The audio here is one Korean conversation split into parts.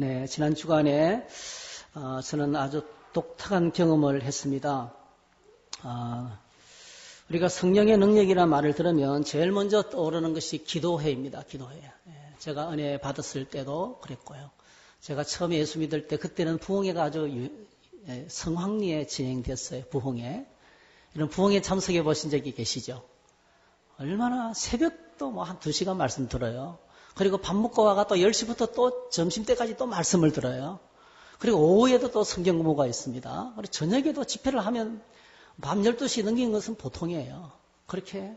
네, 지난 주간에 저는 아주 독특한 경험을 했습니다. 우리가 성령의 능력이라는 말을 들으면 제일 먼저 떠오르는 것이 기도회입니다. 기도회. 제가 은혜 받았을 때도 그랬고요. 제가 처음에 예수 믿을 때 그때는 부흥회가 아주 성황리에 진행됐어요. 부흥회. 이런 부흥회 참석해 보신 적이 계시죠? 얼마나 새벽도 뭐 한 2시간 말씀 들어요. 그리고 밥 먹고 와가 또 10시부터 또 점심때까지 또 말씀을 들어요. 그리고 오후에도 또 성경 공부가 있습니다. 그리고 저녁에도 집회를 하면 밤 12시 넘긴 것은 보통이에요. 그렇게.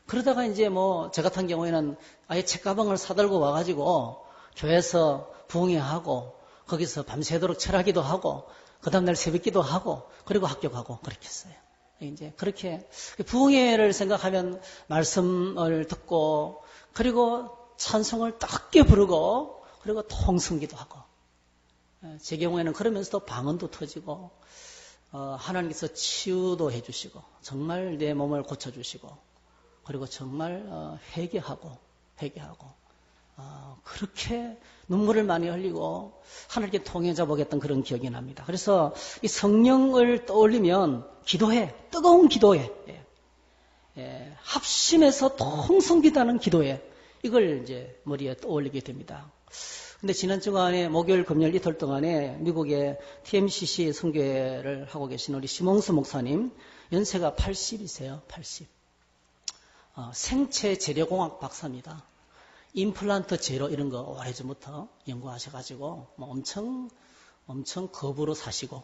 그러다가 이제 뭐, 저 같은 경우에는 아예 책가방을 사들고 와가지고 교회에서 부흥회하고 거기서 밤새도록 철학기도 하고 그 다음날 새벽기도 하고 그리고 학교 가고 그렇게 했어요. 이제 그렇게 부흥회를 생각하면 말씀을 듣고 그리고 찬송을 따갑게 부르고 그리고 통성기도 하고 제 경우에는 그러면서도 방언도 터지고 하나님께서 치유도 해주시고 정말 내 몸을 고쳐주시고 그리고 정말 회개하고 그렇게 눈물을 많이 흘리고 하나님께 통해져 보겠던 그런 기억이 납니다. 그래서 이 성령을 떠올리면 기도해, 뜨거운 기도해, 합심해서 통성기도하는 기도해, 이걸 이제 머리에 떠올리게 됩니다. 근데 지난 주간에 목요일, 금요일 이틀 동안에 미국의 TMCC 선교회를 하고 계신 우리 시몽스 목사님 연세가 80이세요. 80. 생체 재료공학 박사입니다. 임플란트 제로 이런 거 오래전부터 연구하셔가지고 뭐 엄청 겁으로 사시고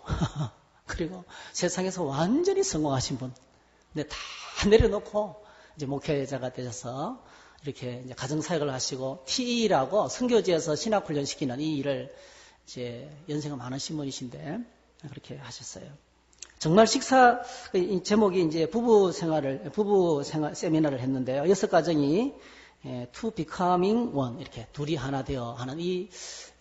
그리고 세상에서 완전히 성공하신 분. 근데 다 내려놓고 이제 목회자가 되셔서 이렇게 이제 가정사역을 하시고 TE라고 선교지에서 신학훈련 시키는 이 일을 이제 연세가 많으신 분이신데 그렇게 하셨어요. 정말 제목이 이제 부부 생활 세미나를 했는데요. 6가정이 To Becoming One 이렇게 둘이 하나 되어 하는 이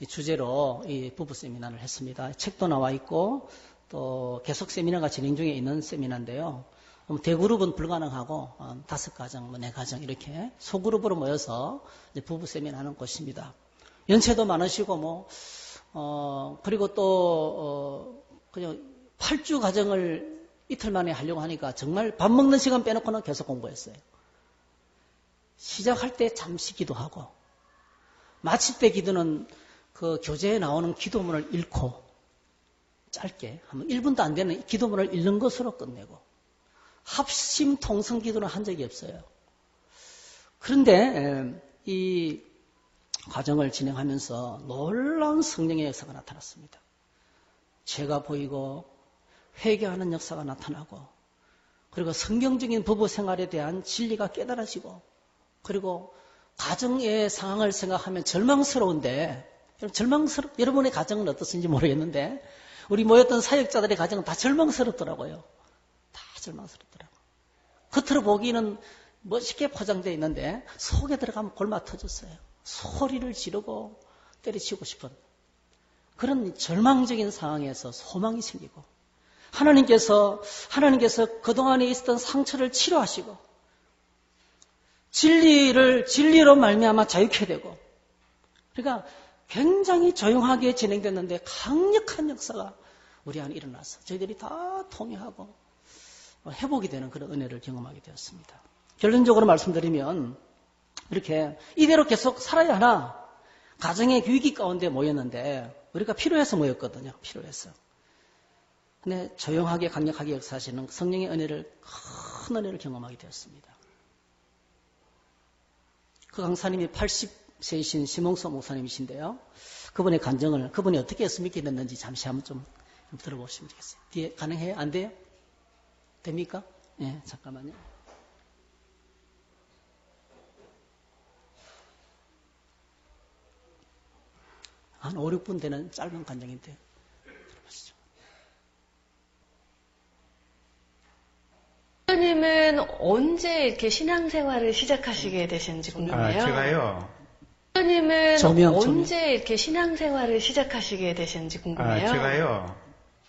주제로 이 부부 세미나를 했습니다. 책도 나와 있고 또 계속 세미나가 진행 중에 있는 세미나인데요. 대그룹은 불가능하고 5가정, 4가정 이렇게 소그룹으로 모여서 이제 부부 세미나 하는 곳입니다. 연세도 많으시고 그리고 또 그냥 8주 가정을 이틀 만에 하려고 하니까 정말 밥 먹는 시간 빼놓고는 계속 공부했어요. 시작할 때 잠시 기도하고 마칠 때 기도는 그 교재에 나오는 기도문을 읽고 짧게 1분도 안 되는 기도문을 읽는 것으로 끝내고 합심 통성 기도는 한 적이 없어요. 그런데 이 과정을 진행하면서 놀라운 성령의 역사가 나타났습니다. 죄가 보이고 회개하는 역사가 나타나고 그리고 성경적인 부부 생활에 대한 진리가 깨달아지고 그리고 가정의 상황을 생각하면 절망스러운데 여러분의 가정은 어떻습니까 모르겠는데 우리 모였던 사역자들의 가정은 다 절망스럽더라고요. 다 절망스럽더라고요. 겉으로 보기는 멋있게 포장되어 있는데 속에 들어가면 골마 터졌어요. 소리를 지르고 때려치우고 싶은 그런 절망적인 상황에서 소망이 생기고 하나님께서 그동안에 있었던 상처를 치료하시고 진리로 말미암아 자유케 되고 그러니까 굉장히 조용하게 진행됐는데 강력한 역사가 우리 안에 일어나서 저희들이 다 통회하고 회복이 되는 그런 은혜를 경험하게 되었습니다. 결론적으로 말씀드리면 이렇게 이대로 계속 살아야 하나 가정의 위기 가운데 모였는데 우리가 필요해서 모였거든요. 필요해서. 근데 조용하게 강력하게 역사하시는 성령의 큰 은혜를 경험하게 되었습니다. 그 강사님이 80세이신 시몽소 목사님이신데요. 그분의 간증을 그분이 어떻게 했습니까? 됐는지 잠시 한번 좀 들어보시면 되겠어요. 뒤에 가능해요? 안 돼요? 됩니까? 네, 잠깐만요. 한 5, 6분 되는 짧은 간증인데 들어보시죠. 목사님은 언제 이렇게 신앙생활을 시작하시게 되셨는지 궁금해요. 제가요. 목사님은 언제 이렇게 신앙생활을 시작하시게 되셨는지 궁금해요. 제가요.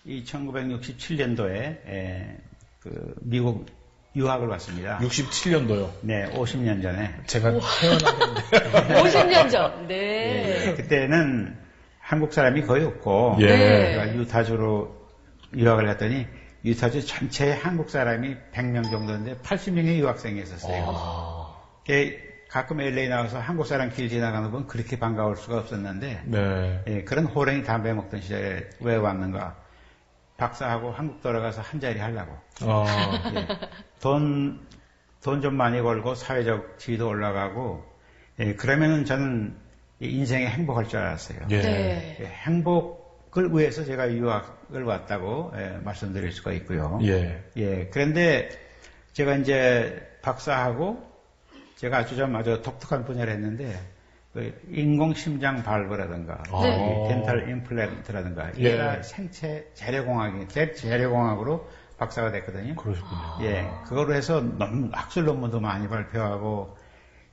이 1967년도에 미국 유학을 왔습니다. 67년도요? 네, 50년 전에. 제가 태어나는데. 50년 전. 네. 그때는 한국 사람이 거의 없고, 네. 제가 유타주로 유학을 갔더니, 유타주 전체에 한국 사람이 100명 정도인데 80명의 유학생이 있었어요. 가끔 LA 나가서 한국 사람 길 지나가는 건 그렇게 반가울 수가 없었는데, 네. 예, 그런 호랭이 담배 먹던 시절에 왜 왔는가? 박사하고 한국 돌아가서 한 자리 하려고. 예, 돈 좀 많이 벌고 사회적 지위도 올라가고, 예, 그러면은 저는 인생에 행복할 줄 알았어요. 예. 네. 예, 행복을 위해서 제가 유학을 왔다고 말씀드릴 수가 있고요. 예. 예, 그런데 제가 이제 박사하고 제가 아주 독특한 분야를 했는데, 그 인공심장 발브라든가, 네. 덴탈 임플란트라든가, 예. 이게 생체 재래공학으로 박사가 됐거든요. 그러셨군요. 예, 그거로 해서 학술 논문도 많이 발표하고,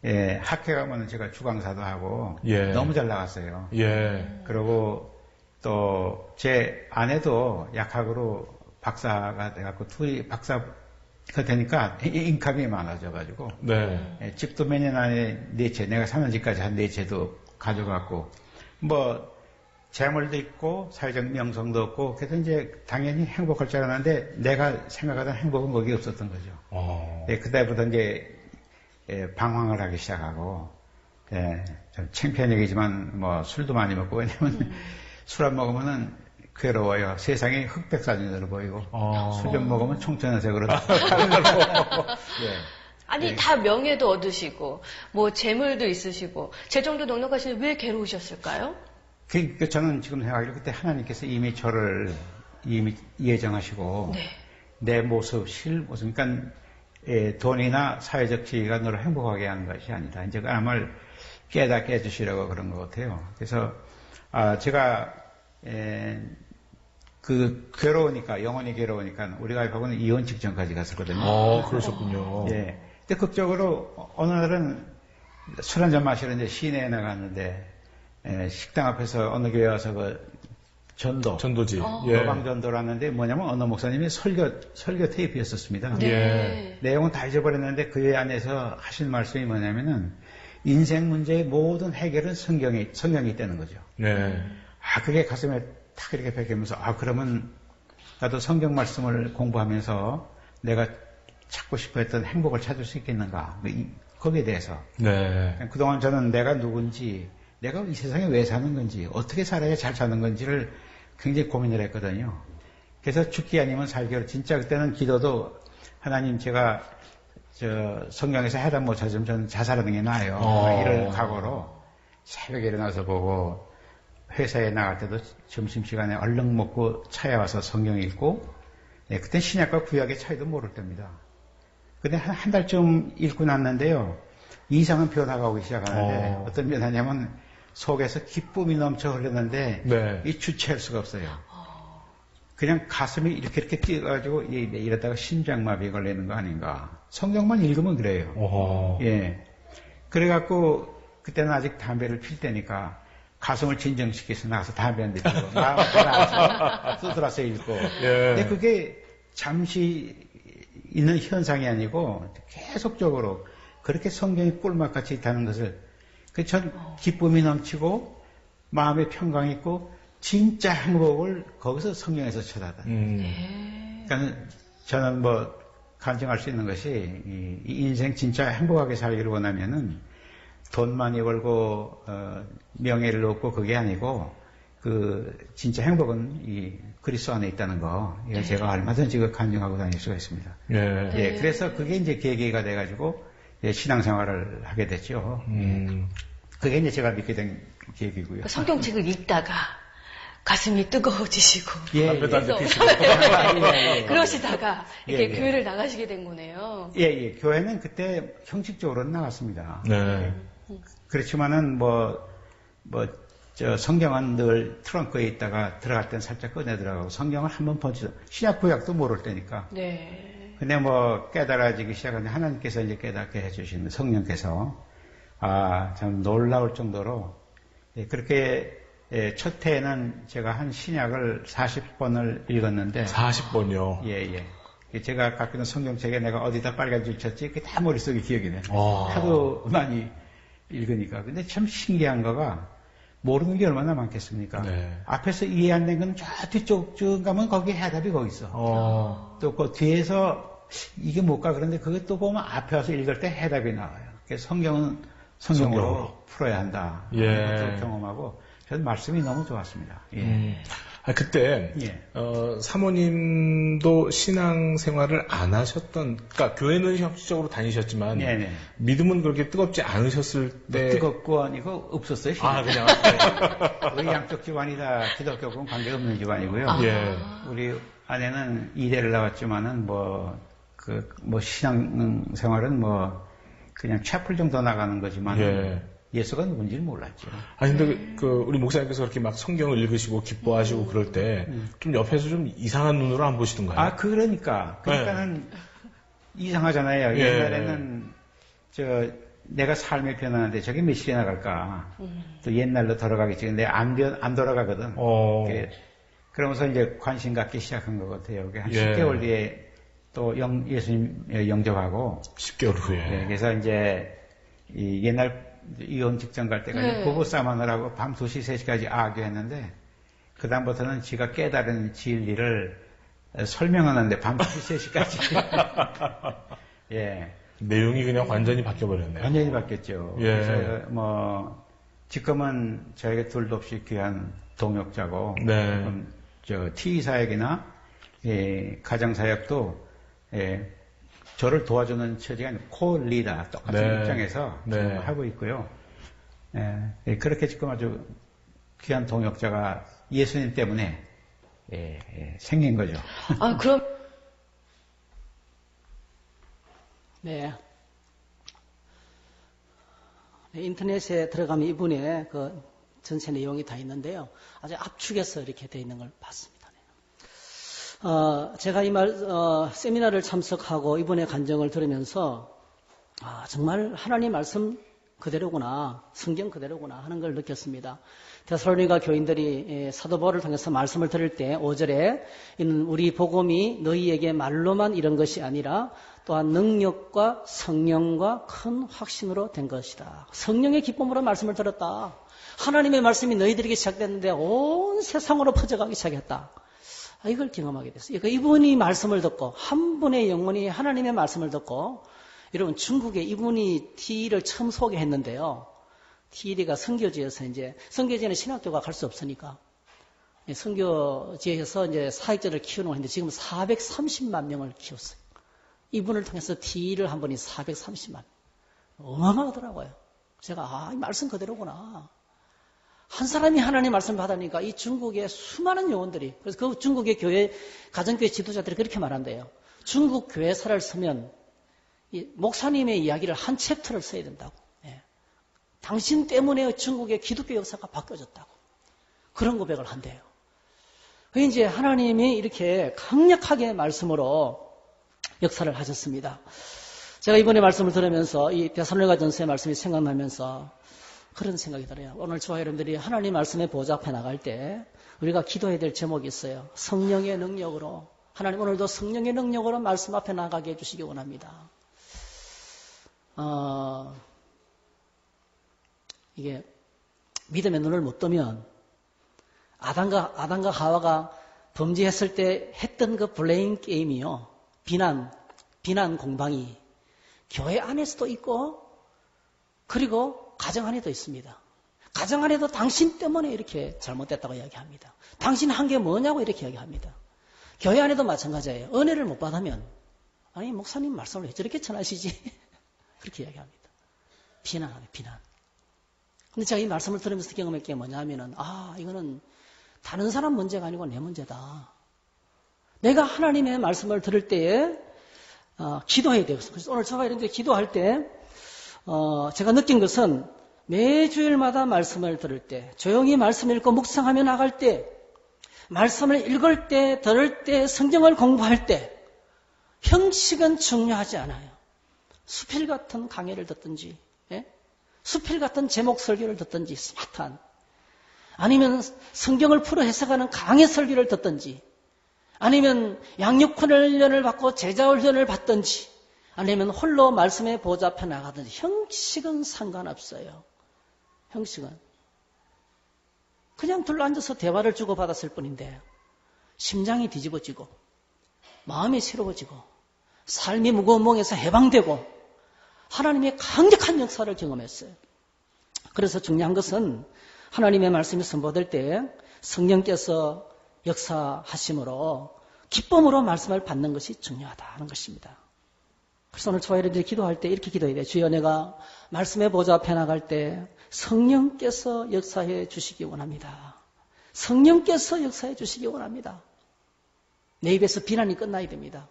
예, 학회 가면은 제가 주강사도 하고, 예. 너무 잘 나갔어요. 예. 그리고 또 제 아내도 약학으로 박사가 돼갖고 둘이 박사가 되니까 인컴이 많아져가지고, 네. 예, 집도 몇 년 안에 4채, 내가 사는 집까지 한 4채도 가져갔고, 뭐, 재물도 있고, 사회적 명성도 없고, 그래서 이제 당연히 행복할 줄 알았는데, 내가 생각하던 행복은 거기 없었던 거죠. 예, 그때부터 이제, 예, 방황을 하기 시작하고, 예, 좀 창피한 얘기지만, 뭐, 술도 많이 먹고, 왜냐면, 술 안 먹으면은 괴로워요. 세상이 흑백 사진으로 보이고, 술 좀 먹으면 총천연색으로. 예. 아니, 네. 다 명예도 얻으시고, 뭐, 재물도 있으시고, 재정도 넉넉하시는데 왜 괴로우셨을까요? 그 저는 지금 생각하기로 그때 하나님께서 이미 저를 이미 예정하시고 네. 내 모습, 실모습, 그러니까 돈이나 사회적 지위가 너를 행복하게 하는 것이 아니다. 이제 그 암을 깨닫게 해주시려고 그런 것 같아요. 그래서 제가 그 괴로우니까 영혼이 괴로우니까 우리 와이프하고는 이혼 직전까지 갔었거든요. 그러셨군요. 예. 근데 극적으로 어느 날은 술 한잔 마시러 이제 시내에 나갔는데 식당 앞에서 어느 교회 와서 그 전도지. 도방전도를 하는데 뭐냐면 어느 목사님이 설교 테이프였었습니다. 예. 내용은 다 잊어버렸는데 그 안에서 하신 말씀이 뭐냐면은 인생 문제의 모든 해결은 성경이 있다는 거죠. 네. 그게 가슴에 탁 이렇게 베끼면서 그러면 나도 성경 말씀을 공부하면서 내가 찾고 싶어 했던 행복을 찾을 수 있겠는가. 거기에 대해서. 네. 그동안 저는 내가 누군지, 내가 이 세상에 왜 사는 건지, 어떻게 살아야 잘 사는 건지를 굉장히 고민을 했거든요. 그래서 죽기 아니면 살기로 진짜 그때는 기도도 하나님 제가 성경에서 해답 못 찾으면 저는 자살하는 게 나아요. 이럴 각오로 새벽에 일어나서 보고 회사에 나갈 때도 점심시간에 얼른 먹고 차에 와서 성경 읽고 그때 신약과 구약의 차이도 모를 때입니다. 근데 한 달쯤 읽고 났는데요. 이상한 변화가 오기 시작하는데 어떤 변화냐면 속에서 기쁨이 넘쳐 흐르는데 네. 이 주체할 수가 없어요. 그냥 가슴이 이렇게 뛰어가지고 이러다가 심장마비 걸리는 거 아닌가. 성경만 읽으면 그래요. 예. 그래갖고 그때는 아직 담배를 필 때니까 가슴을 진정시켜서 나가서 담배 한 대 피고 마음을 편안해서 두드려서 읽고. 예. 근데 그게 잠시 있는 현상이 아니고 계속적으로 그렇게 성경이 꿀맛같이 있다는 것을 전 기쁨이 넘치고 마음의 평강이 있고 진짜 행복을 거기서 성경에서 찾아다. 그러니까 저는 뭐 간증할 수 있는 것이 이 인생 진짜 행복하게 살기를 원하면은 돈 많이 벌고 명예를 얻고 그게 아니고 그 진짜 행복은 이 그리스도 안에 있다는 거. 이거 제가 얼마든지 그 간증하고 다닐 수가 있습니다. 예. 예, 그래서 그게 이제 계기가 돼가지고 신앙생활을 하게 됐죠. 그게 이제 제가 믿게 된 계기고요. 그 성경책을 읽다가 가슴이 뜨거워지시고 담배도 한 대 피시고. 그러시다가 이렇게 예. 교회를 나가시게 된 거네요. 예. 교회는 그때 형식적으로는 나갔습니다. 네. 그렇지만은 성경은 늘 트렁크에 있다가 들어갈 땐 살짝 꺼내 들어가고 성경을 한번 보지도 신약 구약도 모를 때니까. 네. 근데 깨달아지기 시작하는데 하나님께서 이제 깨닫게 해주시는 성령께서 참 놀라울 정도로 그렇게 첫 해에는 제가 한 신약을 40번을 읽었는데 40번이요. 예. 제가 갖고 있는 성경책에 내가 어디다 빨간 줄 쳤지 그게 다 머릿속에 기억이 나. 하도 많이 읽으니까. 근데 참 신기한 거가 모르는 게 얼마나 많겠습니까? 네. 앞에서 이해 안 된 건 저 뒤쪽 쭉 가면 거기에 해답이 거기 있어. 또 그 뒤에서 이게 뭘까 그런데 그것도 보면 앞에 와서 읽을 때 해답이 나와요. 그래서 성경은 성경으로 풀어야 한다. 예. 그것도 경험하고 저는 말씀이 너무 좋았습니다. 예. 그때 예. 사모님도 신앙생활을 안 하셨던, 그러니까 교회는 형식적으로 다니셨지만 네네. 믿음은 그렇게 뜨겁지 않으셨을 때 뜨겁고 아니고 없었어요. 그냥 우리 양쪽 집안이 다 기독교하고는 관계없는 집안이고요. 예. 우리 아내는 이대를 나왔지만은 신앙생활은 그냥 채플 정도 나가는 거지만 예. 예수가 누군지는 몰랐죠. 근데 우리 목사님께서 그렇게 막 성경을 읽으시고 기뻐하시고 그럴 때 좀 옆에서 좀 이상한 눈으로 안 보시던가요? 그러니까는 이상하잖아요. 예. 옛날에는 내가 삶이 변하는데 저게 몇 시에 나갈까? 또 옛날로 돌아가겠지. 근데 안 돌아가거든. 그러면서 이제 관심 갖기 시작한 것 같아요. 한 10개월 뒤에 또 예수님 영접하고 10개월 후에. 네, 그래서 이제 옛날 이혼 직전 갈 때까지 부부싸움 하느라고 밤 2시, 3시까지 악유했는데 그 다음부터는 지가 깨달은 진리를 설명하는데 밤 2시, 3시까지 예. 내용이 그냥 완전히 바뀌어버렸네요. 완전히 바뀌었죠. 예. 그래서 지금은 저에게 둘도 없이 귀한 동역자고 네. T사역이나 가정사역도 저를 도와주는 처지가 아니고 코-리더 똑같은 입장에서 지금 하고 있고요. 그렇게 지금 아주 귀한 동역자가 예수님 때문에 생긴 거죠. 그럼 네. 인터넷에 들어가면 이분의 그 전체 내용이 다 있는데요. 아주 압축해서 이렇게 되어 있는 걸 봤습니다. 제가 이 세미나를 참석하고 이분의 간증을 들으면서, 정말 하나님 말씀 그대로구나, 성경 그대로구나 하는 걸 느꼈습니다. 데살로니가 교인들이 사도 바울을 통해서 말씀을 들을 때 5절에 있는 우리 복음이 너희에게 말로만 이런 것이 아니라 또한 능력과 성령과 큰 확신으로 된 것이다. 성령의 기쁨으로 말씀을 들었다. 하나님의 말씀이 너희들에게 시작됐는데 온 세상으로 퍼져가기 시작했다. 이걸 경험하게 됐어요. 그러니까 이분이 말씀을 듣고 한 분의 영혼이 하나님의 말씀을 듣고 여러분 중국에 이분이 TE를 처음 소개했는데요. TE가 선교지에서 이제 선교지에는 신학교가 갈 수 없으니까 선교지에서 이제 사역자를 키우는 걸 했는데 지금 430만 명을 키웠어요. 이분을 통해서 TE를 한 분이 430만. 어마어마하더라고요. 제가 이 말씀 그대로구나. 한 사람이 하나님 말씀을 받으니까 이 중국의 수많은 영혼들이, 그래서 그 중국의 교회, 가정교회 지도자들이 그렇게 말한대요. 중국 교회사를 쓰면 이 목사님의 이야기를 한 챕터를 써야 된다고. 당신 때문에 중국의 기독교 역사가 바뀌어졌다고. 그런 고백을 한대요. 이제 하나님이 이렇게 강력하게 말씀으로 역사를 하셨습니다. 제가 이번에 말씀을 들으면서 이 데살로니가전서의 말씀이 생각나면서 그런 생각이 들어요. 오늘 저와 여러분들이 하나님 말씀의 보좌 앞에 나갈 때 우리가 기도해야 될 제목이 있어요. 성령의 능력으로. 하나님 오늘도 성령의 능력으로 말씀 앞에 나가게 해주시기 원합니다. 이게 믿음의 눈을 못 뜨면 아담과 하와가 범죄했을 때 했던 그 블레임 게임이요. 비난 공방이 교회 안에서도 있고 그리고 가정 안에도 있습니다. 가정 안에도 당신 때문에 이렇게 잘못됐다고 이야기합니다. 당신 한 게 뭐냐고 이렇게 이야기합니다. 교회 안에도 마찬가지예요. 은혜를 못 받으면 아니 목사님 말씀을 왜 저렇게 전하시지? 그렇게 이야기합니다. 비난하네, 비난. 근데 제가 이 말씀을 들으면서 경험한 게 뭐냐 하면은 이거는 다른 사람 문제가 아니고 내 문제다. 내가 하나님의 말씀을 들을 때에 기도해야 되겠어. 그래서 오늘 제가 이런데 기도할 때 제가 느낀 것은 매주일마다 말씀을 들을 때, 조용히 말씀 읽고 묵상하며 나갈 때, 말씀을 읽을 때, 들을 때, 성경을 공부할 때 형식은 중요하지 않아요. 수필 같은 강의를 듣든지 수필 같은 제목 설교를 듣든지 스마트한 아니면 성경을 풀어 해석하는 강의 설교를 듣든지 아니면 양육훈련을 받고 제자훈련을 받든지 아니면 홀로 말씀의 보좌 앞에 나가든지 형식은 상관없어요. 형식은. 그냥 둘러앉아서 대화를 주고받았을 뿐인데 심장이 뒤집어지고 마음이 새로워지고 삶이 무거운 몽에서 해방되고 하나님의 강력한 역사를 경험했어요. 그래서 중요한 것은 하나님의 말씀이 선포될 때 성령께서 역사하심으로 기쁨으로 말씀을 받는 것이 중요하다는 것입니다. 그래서 오늘 저와 여러분들이 기도할 때 이렇게 기도해야 돼요. 주여, 내가 말씀의 보좌 앞에 나갈 때 성령께서 역사해 주시기 원합니다. 성령께서 역사해 주시기 원합니다. 내 입에서 비난이 끝나야 됩니다.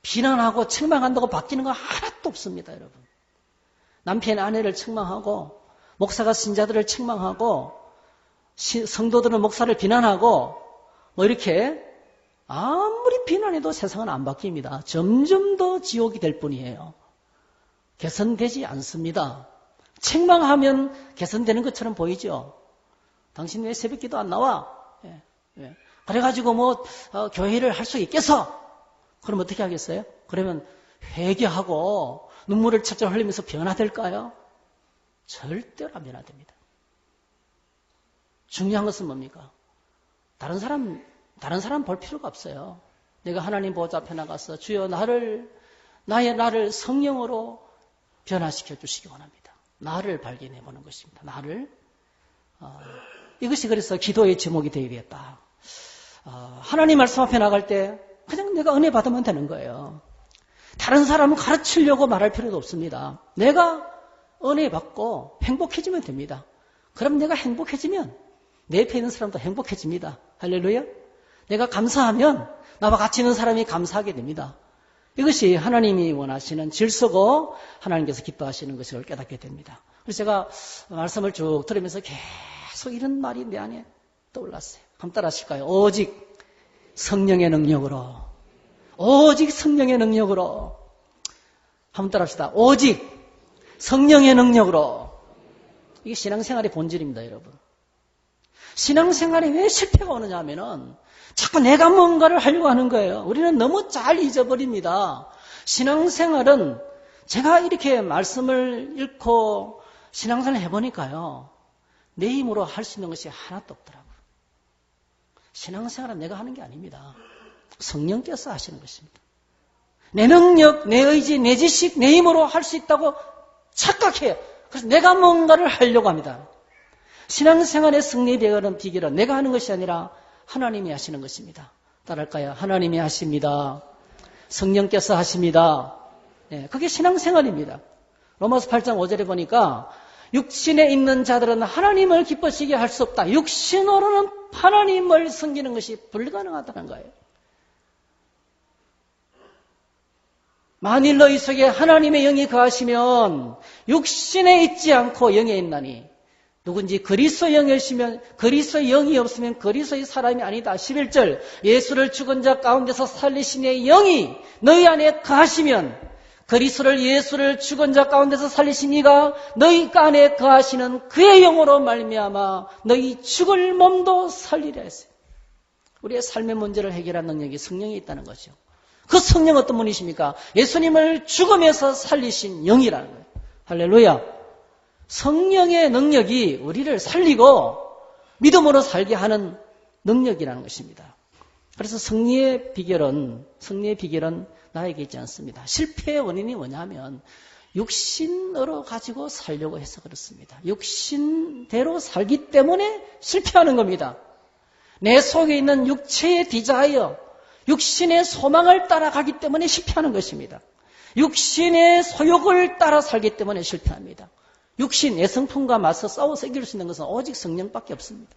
비난하고 책망한다고 바뀌는 거 하나도 없습니다, 여러분. 남편이 아내를 책망하고 목사가 신자들을 책망하고 성도들은 목사를 비난하고 뭐 이렇게 아무리 비난해도 세상은 안 바뀝니다. 점점 더 지옥이 될 뿐이에요. 개선되지 않습니다. 책망하면 개선되는 것처럼 보이죠. 당신 왜 새벽기도 안 나와? 그래가지고 교회를 할 수 있겠어? 그럼 어떻게 하겠어요? 그러면 회개하고 눈물을 철철 흘리면서 변화될까요? 절대로 안 변화됩니다. 중요한 것은 뭡니까? 다른 사람 볼 필요가 없어요. 내가 하나님 보좌 앞에 나가서 주여 나를 성령으로 변화시켜 주시기 원합니다. 나를 발견해 보는 것입니다. 이것이 그래서 기도의 제목이 되어야겠다. 하나님 말씀 앞에 나갈 때 그냥 내가 은혜 받으면 되는 거예요. 다른 사람을 가르치려고 말할 필요도 없습니다. 내가 은혜 받고 행복해지면 됩니다. 그럼 내가 행복해지면 내 옆에 있는 사람도 행복해집니다. 할렐루야. 내가 감사하면 나와 같이 있는 사람이 감사하게 됩니다. 이것이 하나님이 원하시는 질서고 하나님께서 기뻐하시는 것을 깨닫게 됩니다. 그래서 제가 말씀을 쭉 들으면서 계속 이런 말이 내 안에 떠올랐어요. 한번 따라 하실까요? 오직 성령의 능력으로. 오직 성령의 능력으로. 한번 따라 합시다. 오직 성령의 능력으로. 이게 신앙생활의 본질입니다, 여러분. 신앙생활에 왜 실패가 오느냐 하면은 자꾸 내가 뭔가를 하려고 하는 거예요. 우리는 너무 잘 잊어버립니다. 신앙생활은 제가 이렇게 말씀을 읽고 신앙생활을 해보니까요. 내 힘으로 할 수 있는 것이 하나도 없더라고요. 신앙생활은 내가 하는 게 아닙니다. 성령께서 하시는 것입니다. 내 능력, 내 의지, 내 지식, 내 힘으로 할 수 있다고 착각해요. 그래서 내가 뭔가를 하려고 합니다. 신앙생활의 승리의 비결은 내가 하는 것이 아니라 하나님이 하시는 것입니다. 따라할까요? 하나님이 하십니다. 성령께서 하십니다. 그게 신앙생활입니다. 로마서 8장 5절에 보니까 육신에 있는 자들은 하나님을 기쁘시게 할 수 없다. 육신으로는 하나님을 섬기는 것이 불가능하다는 거예요. 만일 너희 속에 하나님의 영이 거하시면 육신에 있지 않고 영에 있나니 누군지 그리스도의 영이시면 그리스도의 영이 없으면 그리스도의 사람이 아니다. 11절 예수를 죽은 자 가운데서 살리신 이의 영이 너희 안에 거하시면 예수를 죽은 자 가운데서 살리신 이가 너희 안에 거하시는 그의 영으로 말미암아 너희 죽을 몸도 살리라 했어요. 우리의 삶의 문제를 해결하는 능력이 성령이 있다는 거죠. 그 성령 어떤 분이십니까? 예수님을 죽음에서 살리신 영이라는 거예요. 할렐루야. 성령의 능력이 우리를 살리고 믿음으로 살게 하는 능력이라는 것입니다. 그래서 승리의 비결은 나에게 있지 않습니다. 실패의 원인이 뭐냐면 육신으로 가지고 살려고 해서 그렇습니다. 육신대로 살기 때문에 실패하는 겁니다. 내 속에 있는 육체의 디자이어, 육신의 소망을 따라가기 때문에 실패하는 것입니다. 육신의 소욕을 따라 살기 때문에 실패합니다. 육신, 내성품과 맞서 싸워서 이길 수 있는 것은 오직 성령밖에 없습니다.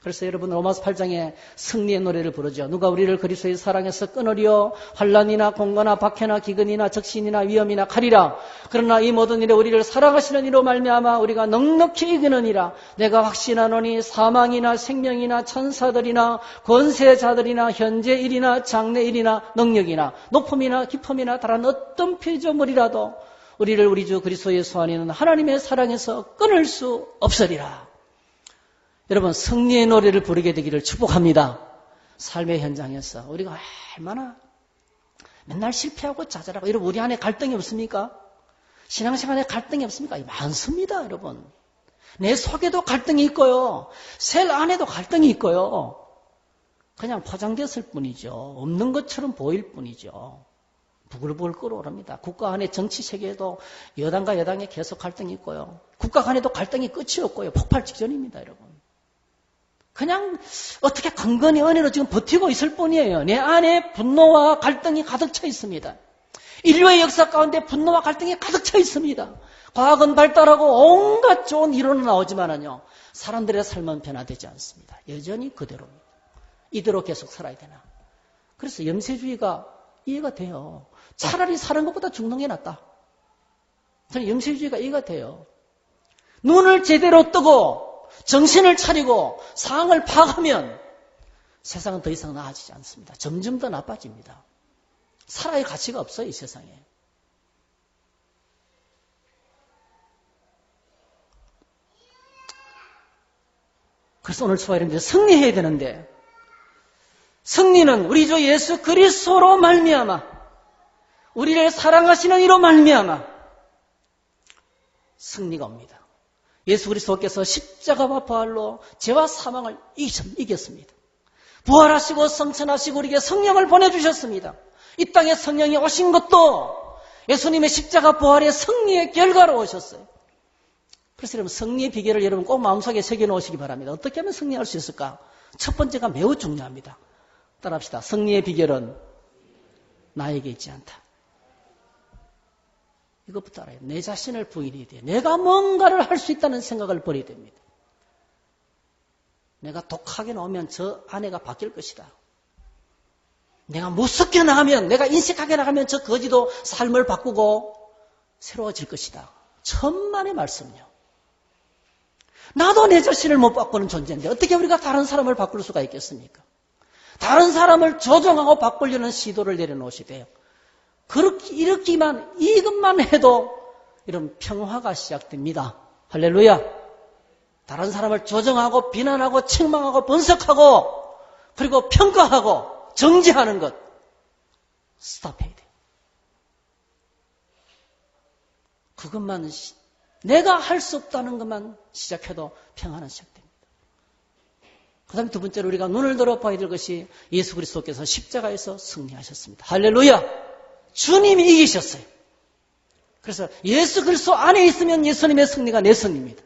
그래서 여러분 로마서 8장에 승리의 노래를 부르죠. 누가 우리를 그리스도의 사랑에서 끊으리요? 환난이나 공고나 박해나 기근이나 적신이나 위험이나 칼이라. 그러나 이 모든 일에 우리를 사랑하시는 이로 말미암아 우리가 넉넉히 이기느니라. 내가 확신하노니 사망이나 생명이나 천사들이나 권세자들이나 현재 일이나 장래 일이나 능력이나 높음이나 깊음이나 다른 어떤 피조물이라도 우리를 우리 주 그리스도 예수 안에 있는 하나님의 사랑에서 끊을 수 없으리라. 여러분 승리의 노래를 부르게 되기를 축복합니다. 삶의 현장에서 우리가 얼마나 맨날 실패하고 좌절하고 여러분 우리 안에 갈등이 없습니까? 신앙생활에 갈등이 없습니까? 많습니다. 여러분 내 속에도 갈등이 있고요. 셀 안에도 갈등이 있고요. 그냥 포장됐을 뿐이죠. 없는 것처럼 보일 뿐이죠. 부글부글 끓어오릅니다. 국가 안의 정치 세계에도 여당과 여당에 계속 갈등이 있고요. 국가 간에도 갈등이 끝이 없고요. 폭발 직전입니다, 여러분. 그냥 어떻게 강건히 은혜로 지금 버티고 있을 뿐이에요. 내 안에 분노와 갈등이 가득 차 있습니다. 인류의 역사 가운데 분노와 갈등이 가득 차 있습니다. 과학은 발달하고 온갖 좋은 이론은 나오지만은요, 사람들의 삶은 변화되지 않습니다. 여전히 그대로입니다. 이대로 계속 살아야 되나. 그래서 염세주의가 이해가 돼요. 차라리 사는 것보다 죽는 게 낫다. 저는 염세주의가 이해가 돼요. 눈을 제대로 뜨고 정신을 차리고 상황을 파악하면 세상은 더 이상 나아지지 않습니다. 점점 더 나빠집니다. 살아야 가치가 없어요, 이 세상에. 그래서 오늘 수화 이런데 승리해야 되는데, 승리는 우리 주 예수 그리스도로 말미암아, 우리를 사랑하시는 이로 말미암아 승리가 옵니다. 예수 그리스도께서 십자가와 부활로 죄와 사망을 이겼습니다. 부활하시고 성천하시고 우리에게 성령을 보내주셨습니다. 이 땅에 성령이 오신 것도 예수님의 십자가 부활의 승리의 결과로 오셨어요. 그래서 여러분, 승리의 비결을 여러분 꼭 마음속에 새겨놓으시기 바랍니다. 어떻게 하면 승리할 수 있을까? 첫 번째가 매우 중요합니다. 따라합시다. 승리의 비결은 나에게 있지 않다. 이것부터 알아요. 내 자신을 부인해야 돼요. 내가 뭔가를 할 수 있다는 생각을 버려야 됩니다. 내가 독하게 나오면 저 아내가 바뀔 것이다. 내가 무섭게 나가면, 내가 인식하게 나가면 저 거지도 삶을 바꾸고 새로워질 것이다. 천만의 말씀이요. 나도 내 자신을 못 바꾸는 존재인데 어떻게 우리가 다른 사람을 바꿀 수가 있겠습니까? 다른 사람을 조정하고 바꾸려는 시도를 내려놓으셔야 돼요. 이것만 해도 이런 평화가 시작됩니다. 할렐루야. 다른 사람을 조정하고 비난하고 책망하고 분석하고 그리고 평가하고 정죄하는 것 스탑해야 돼요. 그것만 내가 할 수 없다는 것만 시작해도 평화는 시작됩니다. 그 다음에 두 번째로 우리가 눈을 들어봐야 될 것이 예수 그리스도께서 십자가에서 승리하셨습니다. 할렐루야. 주님이 이기셨어요. 그래서 예수 그리스도 안에 있으면 예수님의 승리가 내 승리입니다.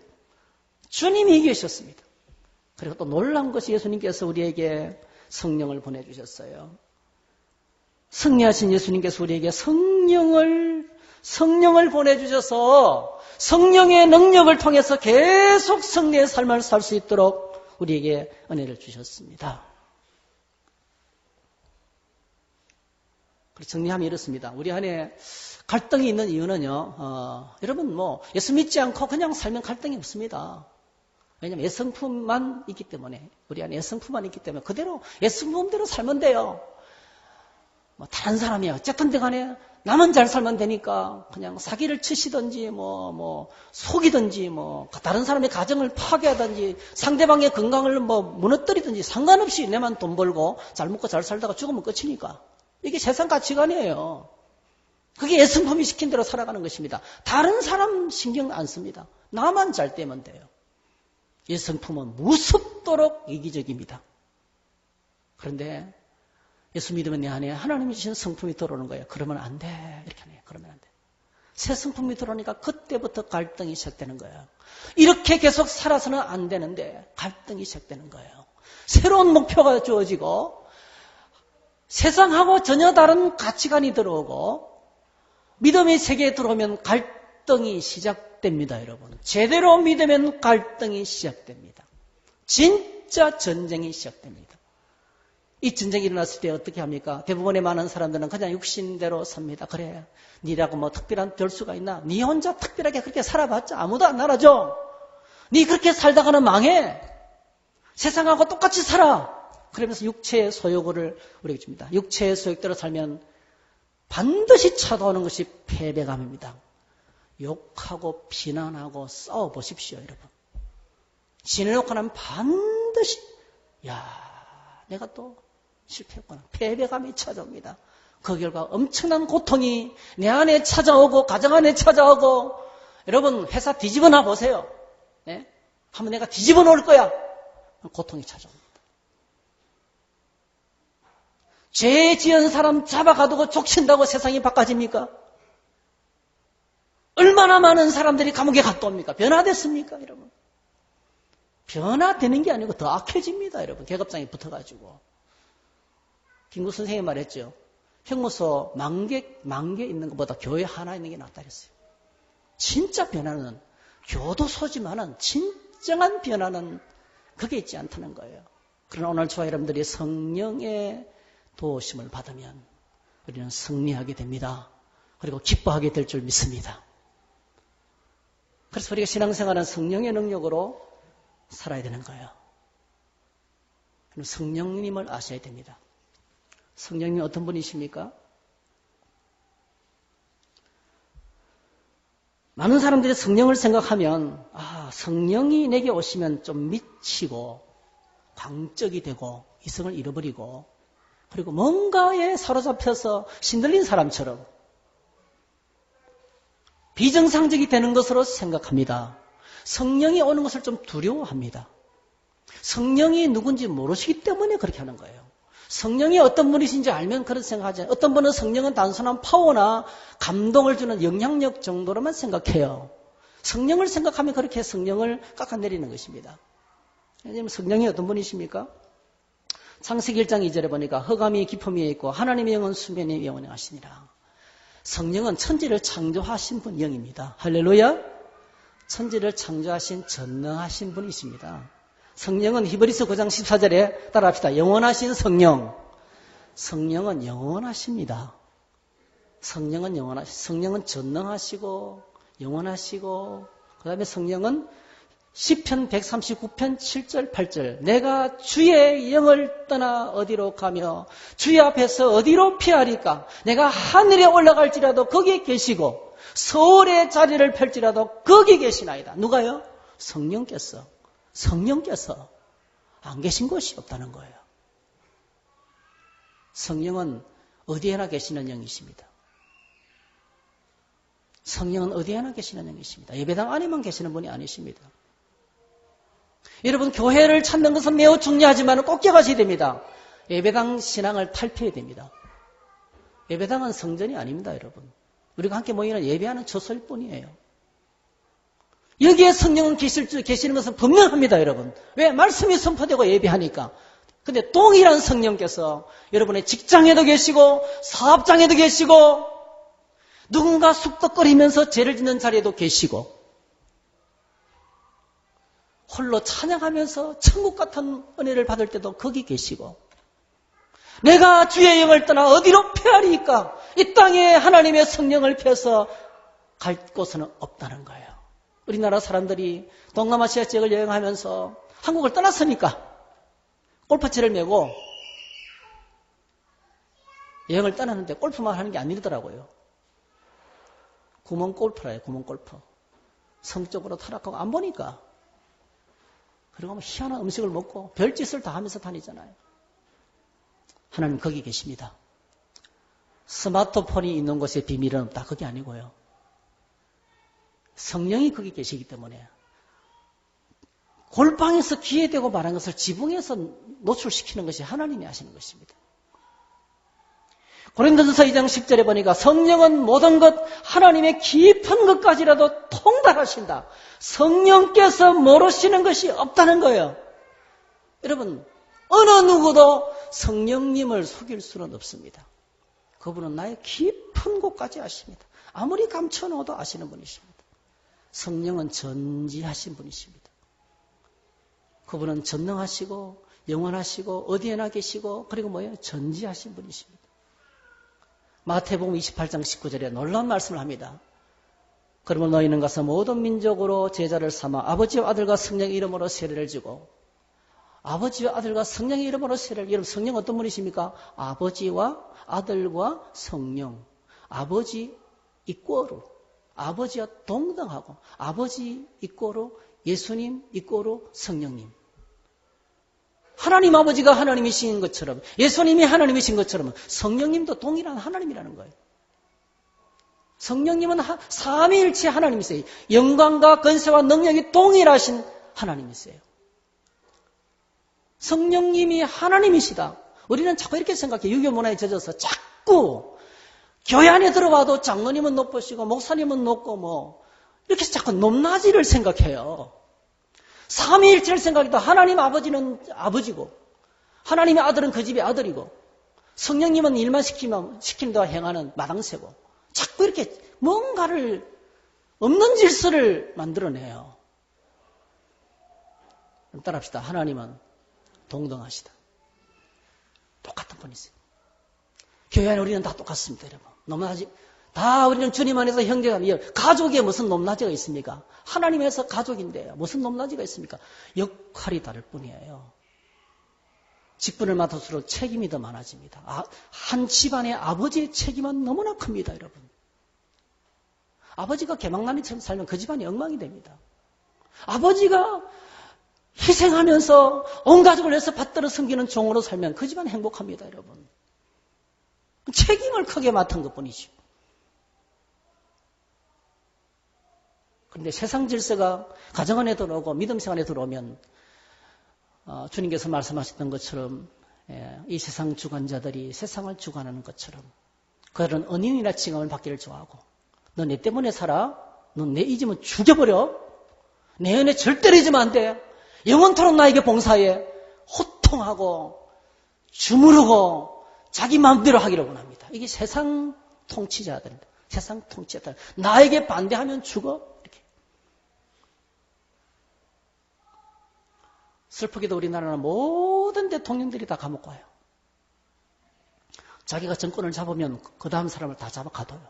주님이 이기셨습니다. 그리고 또 놀라운 것이 예수님께서 우리에게 성령을 보내주셨어요. 승리하신 예수님께서 우리에게 성령을 보내주셔서 성령의 능력을 통해서 계속 승리의 삶을 살 수 있도록 우리에게 은혜를 주셨습니다. 정리하면 이렇습니다. 우리 안에 갈등이 있는 이유는요, 여러분 예수 믿지 않고 그냥 살면 갈등이 없습니다. 왜냐하면 애성품만 있기 때문에, 우리 안에 애성품만 있기 때문에 그대로 애성품대로 살면 돼요. 다른 사람이 어쨌든 간에 남은 잘 살면 되니까 그냥 사기를 치시든지 속이든지 다른 사람의 가정을 파괴하든지 상대방의 건강을 무너뜨리든지 상관없이 내만 돈 벌고 잘 먹고 잘 살다가 죽으면 끝이니까. 이게 세상 가치관이에요. 그게 애성품이 시킨 대로 살아가는 것입니다. 다른 사람 신경 안 씁니다. 나만 잘 되면 돼요. 애성품은 무섭도록 이기적입니다. 그런데 예수 믿으면 내 안에 하나님이 주신 성품이 들어오는 거예요. 그러면 안 돼. 이렇게 하네요. 그러면 안 돼. 새 성품이 들어오니까 그때부터 갈등이 시작되는 거예요. 이렇게 계속 살아서는 안 되는데 갈등이 시작되는 거예요. 새로운 목표가 주어지고 세상하고 전혀 다른 가치관이 들어오고 믿음의 세계에 들어오면 갈등이 시작됩니다, 여러분. 제대로 믿으면 갈등이 시작됩니다. 진짜 전쟁이 시작됩니다. 이 전쟁이 일어났을 때 어떻게 합니까? 대부분의 많은 사람들은 그냥 육신대로 삽니다. 그래, 니라고 특별한 별수가 있나? 니 혼자 특별하게 그렇게 살아봤자 아무도 안 알아줘. 니 그렇게 살다가는 망해. 세상하고 똑같이 살아. 그러면서 육체의 소욕을 우리에게 줍니다. 육체의 소욕대로 살면 반드시 찾아오는 것이 패배감입니다. 욕하고 비난하고 싸워보십시오, 여러분. 지내놓고 나면 반드시 내가 또 실패했구나. 패배감이 찾아옵니다. 그 결과 엄청난 고통이 내 안에 찾아오고 가정 안에 찾아오고 여러분 회사 뒤집어놔 보세요. 네? 한번 내가 뒤집어 놓을 거야. 고통이 찾아옵니다. 죄 지은 사람 잡아가두고 족친다고 세상이 바꿔집니까? 얼마나 많은 사람들이 감옥에 갔다 옵니까? 변화됐습니까, 여러분? 변화되는 게 아니고 더 악해집니다, 여러분. 계급장에 붙어가지고. 김구 선생님이 말했죠. 형무소 10,000개 있는 것보다 교회 하나 있는 게 낫다 그랬어요. 진짜 변화는 교도소지만은 진정한 변화는 그게 있지 않다는 거예요. 그러나 오늘 저와 여러분들이 성령의 도우심을 받으면 우리는 승리하게 됩니다. 그리고 기뻐하게 될 줄 믿습니다. 그래서 우리가 신앙생활은 성령의 능력으로 살아야 되는 거예요. 성령님을 아셔야 됩니다. 성령님이 어떤 분이십니까? 많은 사람들이 성령을 생각하면 성령이 내게 오시면 좀 미치고 광적이 되고 이성을 잃어버리고 그리고 뭔가에 사로잡혀서 신들린 사람처럼 비정상적이 되는 것으로 생각합니다. 성령이 오는 것을 좀 두려워합니다. 성령이 누군지 모르시기 때문에 그렇게 하는 거예요. 성령이 어떤 분이신지 알면 그런 생각하지 않아요. 어떤 분은 성령은 단순한 파워나 감동을 주는 영향력 정도로만 생각해요. 성령을 생각하면 그렇게 성령을 깎아내리는 것입니다. 왜냐하면 성령이 어떤 분이십니까? 창세기 1장 2절에 보니까 흑암이 깊음이 있고 하나님의 영은 수면에 영원히 하시니라. 성령은 천지를 창조하신 분 영입니다. 할렐루야. 천지를 창조하신 전능하신 분이십니다. 성령은 히브리서 9장 14절에 따라합시다. 영원하신 성령. 성령은 영원하십니다. 성령은 전능하시고 영원하시고 그 다음에 성령은 시편 139편 7절 8절 내가 주의 영을 떠나 어디로 가며 주의 앞에서 어디로 피하리까? 내가 하늘에 올라갈지라도 거기에 계시고 서울의 자리를 펼지라도 거기 계시나이다. 누가요? 성령께서 안 계신 곳이 없다는 거예요. 성령은 어디에나 계시는 영이십니다. 성령은 어디에나 계시는 영이십니다. 예배당 안에만 계시는 분이 아니십니다. 여러분 교회를 찾는 것은 매우 중요하지만 꼭 기억하셔야 됩니다. 예배당 신앙을 탈피해야 됩니다. 예배당은 성전이 아닙니다, 여러분. 우리가 함께 모이는 예배하는 처소일 뿐이에요. 여기에 성령은 계시는 것은 분명합니다, 여러분. 왜? 말씀이 선포되고 예배하니까. 근데 동일한 성령께서 여러분의 직장에도 계시고 사업장에도 계시고 누군가 쑥덕거리면서 죄를 짓는 자리에도 계시고 홀로 찬양하면서 천국 같은 은혜를 받을 때도 거기 계시고 내가 주의 영을 떠나 어디로 피하리까? 이 땅에 하나님의 성령을 펴서 갈 곳은 없다는 거예요. 우리나라 사람들이 동남아시아 지역을 여행하면서 한국을 떠났으니까 골프채를 메고 여행을 떠났는데 골프만 하는 게 아니더라고요. 구멍골프라요, 구멍골프. 성적으로 타락하고 안 보니까. 그리고 희한한 음식을 먹고 별짓을 다 하면서 다니잖아요. 하나님 거기 계십니다. 스마트폰이 있는 곳에 비밀은 없다. 그게 아니고요. 성령이 거기 계시기 때문에 골방에서 귀에 대고 말한 것을 지붕에서 노출시키는 것이 하나님이 하시는 것입니다. 고린도전서 2장 10절에 보니까 성령은 모든 것 하나님의 깊은 것까지라도 통달하신다. 성령께서 모르시는 것이 없다는 거예요. 여러분 어느 누구도 성령님을 속일 수는 없습니다. 그분은 나의 깊은 곳까지 아십니다. 아무리 감춰놓아도 아시는 분이십니다. 성령은 전지하신 분이십니다. 그분은 전능하시고 영원하시고 어디에나 계시고 그리고 뭐예요? 전지하신 분이십니다. 마태복음 28장 19절에 놀라운 말씀을 합니다. 그러면 너희는 가서 모든 민족으로 제자를 삼아 아버지와 아들과 성령의 이름으로 세례를 주고 아버지와 아들과 성령의 이름으로 세례를 여러분 성령 어떤 분이십니까? 아버지와 아들과 성령 아버지 이꼬로 아버지와 동등하고 아버지 이꼬로 예수님 이꼬로 성령님 하나님 아버지가 하나님이신 것처럼 예수님이 하나님이신 것처럼 성령님도 동일한 하나님이라는 거예요. 성령님은 삼위일체 하나님이세요. 영광과 권세와 능력이 동일하신 하나님이세요. 성령님이 하나님이시다. 우리는 자꾸 이렇게 생각해요. 유교 문화에 젖어서 자꾸 교회 안에 들어와도 장로님은 높으시고 목사님은 높고 뭐 이렇게 자꾸 높낮이를 생각해요. 삼위일체를 생각해도 하나님 아버지는 아버지고 하나님의 아들은 그 집의 아들이고 성령님은 일만 시키는 대로 행하는 마당새고 자꾸 이렇게 뭔가를 없는 질서를 만들어내요. 따라합시다. 하나님은 동등하시다. 똑같은 분이세요. 교회 안에 우리는 다 똑같습니다, 여러분. 높낮이 다 우리는 주님 안에서 형제가 가족에 무슨 높낮이가 있습니까? 하나님에서 가족인데요. 무슨 높낮이가 있습니까? 역할이 다를 뿐이에요. 직분을 맡을수록 책임이 더 많아집니다. 한 집안의 아버지의 책임은 너무나 큽니다, 여러분. 아버지가 개망나니처럼 살면 그 집안이 엉망이 됩니다. 아버지가 희생하면서 온 가족을 위해서 받들어 섬기는 종으로 살면 그 집안 행복합니다, 여러분. 책임을 크게 맡은 것뿐이죠. 그런데 세상 질서가 가정 안에 들어오고 믿음 생활에 들어오면 주님께서 말씀하셨던 것처럼 이 세상 주관자들이 세상을 주관하는 것처럼 그들은 은인이나 칭함을 받기를 좋아하고 너 내 때문에 살아? 너 내 잊으면 죽여버려? 내 은혜 절대로 잊으면 안 돼. 영원토록 나에게 봉사해. 호통하고 주무르고 자기 마음대로 하기를 원합니다. 이게 세상 통치자들입니다. 세상 통치자들. 나에게 반대하면 죽어. 이렇게. 슬프게도 우리나라는 모든 대통령들이 다 감옥 가요. 자기가 정권을 잡으면 그 다음 사람을 다 잡아 가둬요.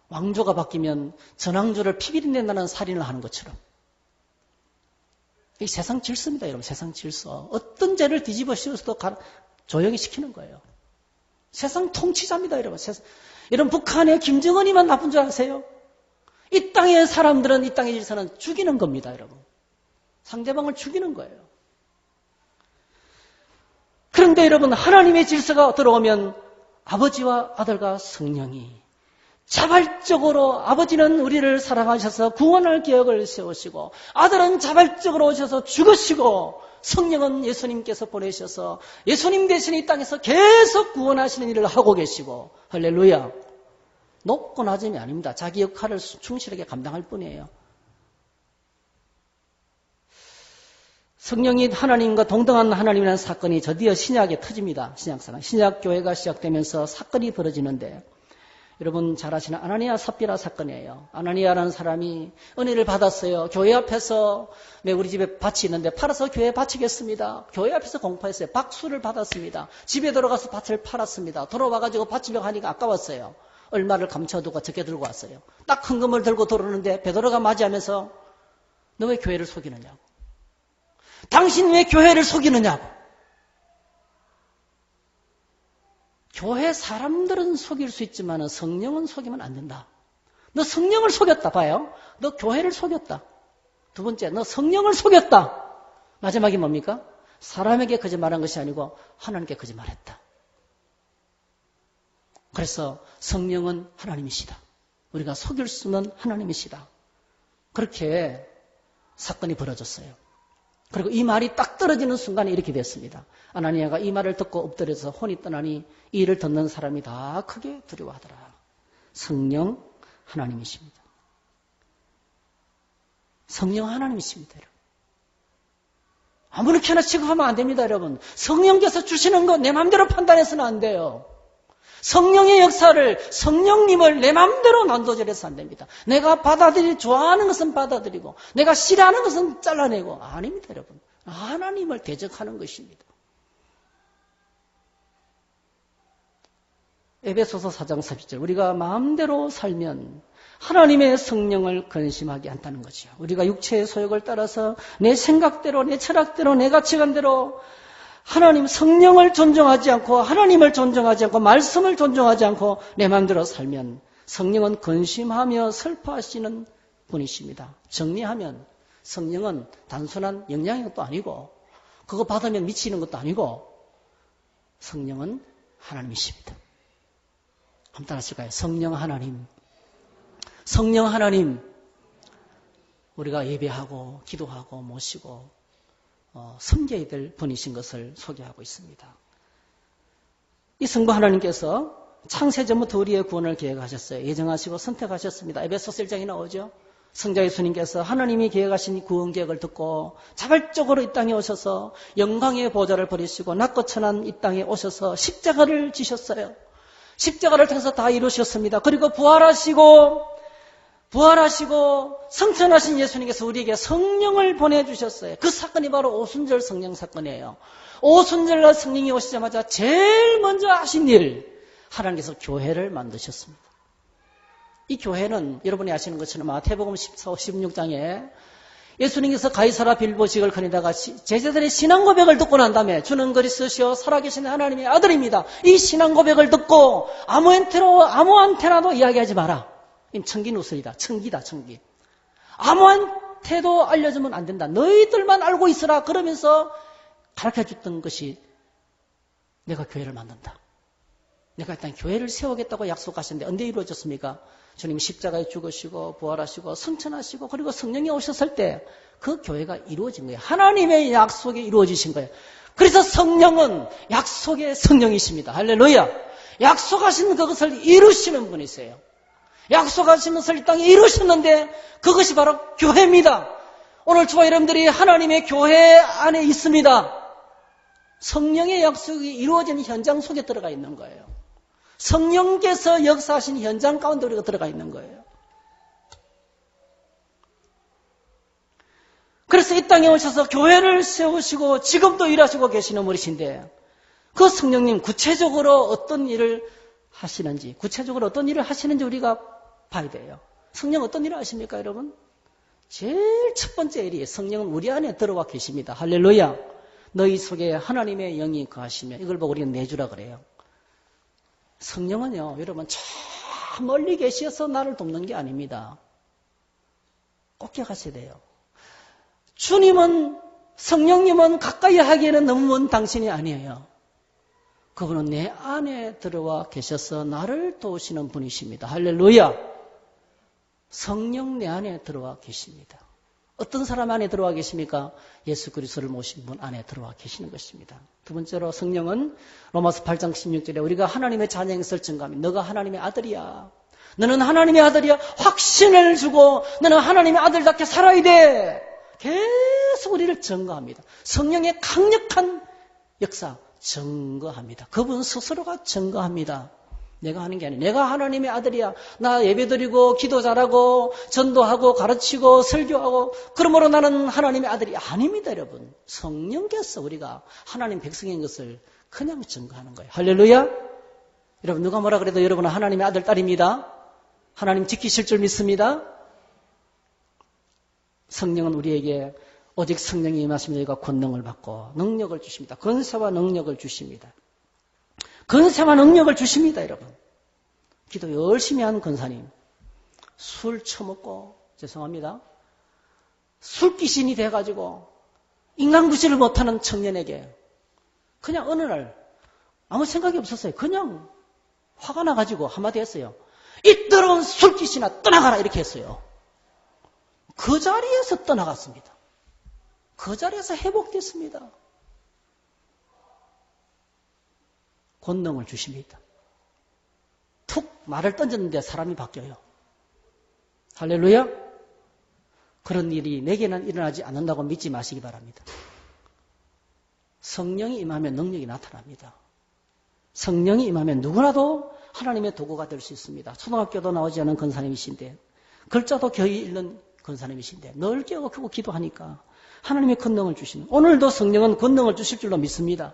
왕조가 바뀌면 전왕조를 피비린낸다는 살인을 하는 것처럼. 이 세상 질서입니다, 여러분. 세상 질서. 어떤 죄를 뒤집어 씌워서도 조용히 시키는 거예요. 세상 통치자입니다, 여러분. 여러분, 북한의 김정은이만 나쁜 줄 아세요? 이 땅의 사람들은, 이 땅의 질서는 죽이는 겁니다, 여러분. 상대방을 죽이는 거예요. 그런데 여러분, 하나님의 질서가 들어오면 아버지와 아들과 성령이 자발적으로 아버지는 우리를 사랑하셔서 구원할 계획을 세우시고 아들은 자발적으로 오셔서 죽으시고 성령은 예수님께서 보내셔서 예수님 대신 이 땅에서 계속 구원하시는 일을 하고 계시고 할렐루야. 높고 낮음이 아닙니다. 자기 역할을 충실하게 감당할 뿐이에요. 성령이 하나님과 동등한 하나님이라는 사건이 드디어 신약에 터집니다. 신약사랑. 신약교회가 시작되면서 사건이 벌어지는데 여러분 잘 아시는 아나니아 삽비라 사건이에요. 아나니아라는 사람이 은혜를 받았어요. 교회 앞에서 우리 집에 밭이 있는데 팔아서 교회에 바치겠습니다. 교회 앞에서 공포했어요. 박수를 받았습니다. 집에 들어가서 밭을 팔았습니다. 돌아와가지고 바치려고 하니까 아까웠어요. 얼마를 감춰두고 적게 들고 왔어요. 딱 헌금을 들고 들어오는데 베드로가 맞이하면서 너 왜 교회를 속이느냐고. 당신 왜 교회를 속이느냐고. 교회 사람들은 속일 수 있지만 성령은 속이면 안 된다. 너 성령을 속였다. 봐요. 너 교회를 속였다. 두 번째, 너 성령을 속였다. 마지막이 뭡니까? 사람에게 거짓말한 것이 아니고 하나님께 거짓말했다. 그래서 성령은 하나님이시다. 우리가 속일 수는 하나님이시다. 그렇게 사건이 벌어졌어요. 그리고 이 말이 딱 떨어지는 순간에 이렇게 됐습니다. 아나니아가 이 말을 듣고 엎드려서 혼이 떠나니 이 일을 듣는 사람이 다 크게 두려워하더라. 성령 하나님이십니다. 성령 하나님이십니다, 여러분. 아무렇게나 취급하면 안 됩니다, 여러분. 성령께서 주시는 거 내 마음대로 판단해서는 안 돼요. 성령의 역사를, 성령님을 내 마음대로 난도질해서 안 됩니다. 내가 좋아하는 것은 받아들이고 내가 싫어하는 것은 잘라내고 아닙니다, 여러분. 하나님을 대적하는 것입니다. 에베소서 4장 30절 우리가 마음대로 살면 하나님의 성령을 근심하게 한다는 거죠. 우리가 육체의 소욕을 따라서 내 생각대로 내 철학대로 내 가치관대로 하나님 성령을 존중하지 않고 하나님을 존중하지 않고 말씀을 존중하지 않고 내 마음대로 살면 성령은 근심하며 슬퍼하시는 분이십니다. 정리하면 성령은 단순한 영향인 것도 아니고 그거 받으면 미치는 것도 아니고 성령은 하나님이십니다. 한번 따라하실까요? 성령 하나님. 성령 하나님, 우리가 예배하고 기도하고 모시고 섬겨야 될 분이신 것을 소개하고 있습니다. 이 성부 하나님께서 창세전부터 우리의 구원을 계획하셨어요. 예정하시고 선택하셨습니다. 에베소서 1장에 나오죠. 성자 예수님께서 하나님이 계획하신 구원 계획을 듣고 자발적으로 이 땅에 오셔서 영광의 보좌를 버리시고 낮고 천한 이 땅에 오셔서 십자가를 지셨어요. 십자가를 통해서 다 이루셨습니다. 그리고 부활하시고 성천하신 예수님께서 우리에게 성령을 보내주셨어요. 그 사건이 바로 오순절 성령 사건이에요. 오순절날 성령이 오시자마자 제일 먼저 하신 일, 하나님께서 교회를 만드셨습니다. 이 교회는 여러분이 아시는 것처럼 마태복음 16장에 예수님께서 가이사라 빌보식을 거니다가 제자들의 신앙 고백을 듣고 난 다음에 주는 그리스도시요 살아계신 하나님의 아들입니다. 이 신앙 고백을 듣고 아무한테라도 이야기하지 마라. 청기 누설이다. 청기다. 아무한테도 알려주면 안 된다. 너희들만 알고 있으라. 그러면서 가르쳐줬던 것이 내가 교회를 만든다. 내가 일단 교회를 세우겠다고 약속하셨는데 언제 이루어졌습니까? 주님 십자가에 죽으시고 부활하시고 승천하시고 그리고 성령이 오셨을 때 그 교회가 이루어진 거예요. 하나님의 약속이 이루어지신 거예요. 그래서 성령은 약속의 성령이십니다. 할렐루야. 약속하신 그것을 이루시는 분이세요. 약속하신 것을 이 땅에 이루셨는데 그것이 바로 교회입니다. 오늘 저와 여러분들이 하나님의 교회 안에 있습니다. 성령의 약속이 이루어진 현장 속에 들어가 있는 거예요. 성령께서 역사하신 현장 가운데 우리가 들어가 있는 거예요. 그래서 이 땅에 오셔서 교회를 세우시고 지금도 일하시고 계시는 분이신데 그 성령님 구체적으로 어떤 일을 하시는지 우리가 봐야 돼요. 성령 어떤 일을 하십니까, 여러분? 제일 첫 번째 일이 성령은 우리 안에 들어와 계십니다. 할렐루야. 너희 속에 하나님의 영이 거하시며 이걸 보고 우리는 내주라 그래요. 성령은요, 여러분 저 멀리 계셔서 나를 돕는 게 아닙니다. 꼭 기억하셔야 돼요. 성령님은 가까이 하기에는 너무 먼 당신이 아니에요. 그분은 내 안에 들어와 계셔서 나를 도우시는 분이십니다. 할렐루야. 성령 내 안에 들어와 계십니다. 어떤 사람 안에 들어와 계십니까? 예수 그리스도를 모신 분 안에 들어와 계시는 것입니다. 두 번째로 성령은 로마서 8장 16절에 우리가 하나님의 자녀인 것을 증거합니다. 너가 하나님의 아들이야. 너는 하나님의 아들이야. 확신을 주고 너는 하나님의 아들답게 살아야 돼. 계속 우리를 증거합니다. 성령의 강력한 역사 증거합니다. 그분 스스로가 증거합니다. 내가 하는 게 아니에요. 내가 하나님의 아들이야. 나 예배드리고 기도 잘하고 전도하고 가르치고 설교하고 그러므로 나는 하나님의 아들이 아닙니다. 여러분. 성령께서 우리가 하나님 백성인 것을 그냥 증거하는 거예요. 할렐루야. 여러분 누가 뭐라 그래도 여러분은 하나님의 아들 딸입니다. 하나님 지키실 줄 믿습니다. 성령은 우리에게 오직 성령이 임하시면 저희가 권능을 받고 능력을 주십니다. 권세와 능력을 주십니다. 권세와 능력을 주십니다, 여러분. 기도 열심히 한 권사님. 술 처먹고, 죄송합니다. 술귀신이 돼가지고 인간구실을 못하는 청년에게 그냥 어느 날 아무 생각이 없었어요. 그냥 화가 나가지고 한마디 했어요. 이 더러운 술귀신아 떠나가라 이렇게 했어요. 그 자리에서 떠나갔습니다. 그 자리에서 회복됐습니다. 권능을 주십니다. 툭 말을 던졌는데 사람이 바뀌어요. 할렐루야. 그런 일이 내게는 일어나지 않는다고 믿지 마시기 바랍니다. 성령이 임하면 능력이 나타납니다. 성령이 임하면 누구라도 하나님의 도구가 될 수 있습니다. 초등학교도 나오지 않은 권사님이신데 글자도 거의 읽는 권사님이신데 늘 깨우고 기도하니까 하나님의 권능을 주시는, 오늘도 성령은 권능을 주실 줄로 믿습니다.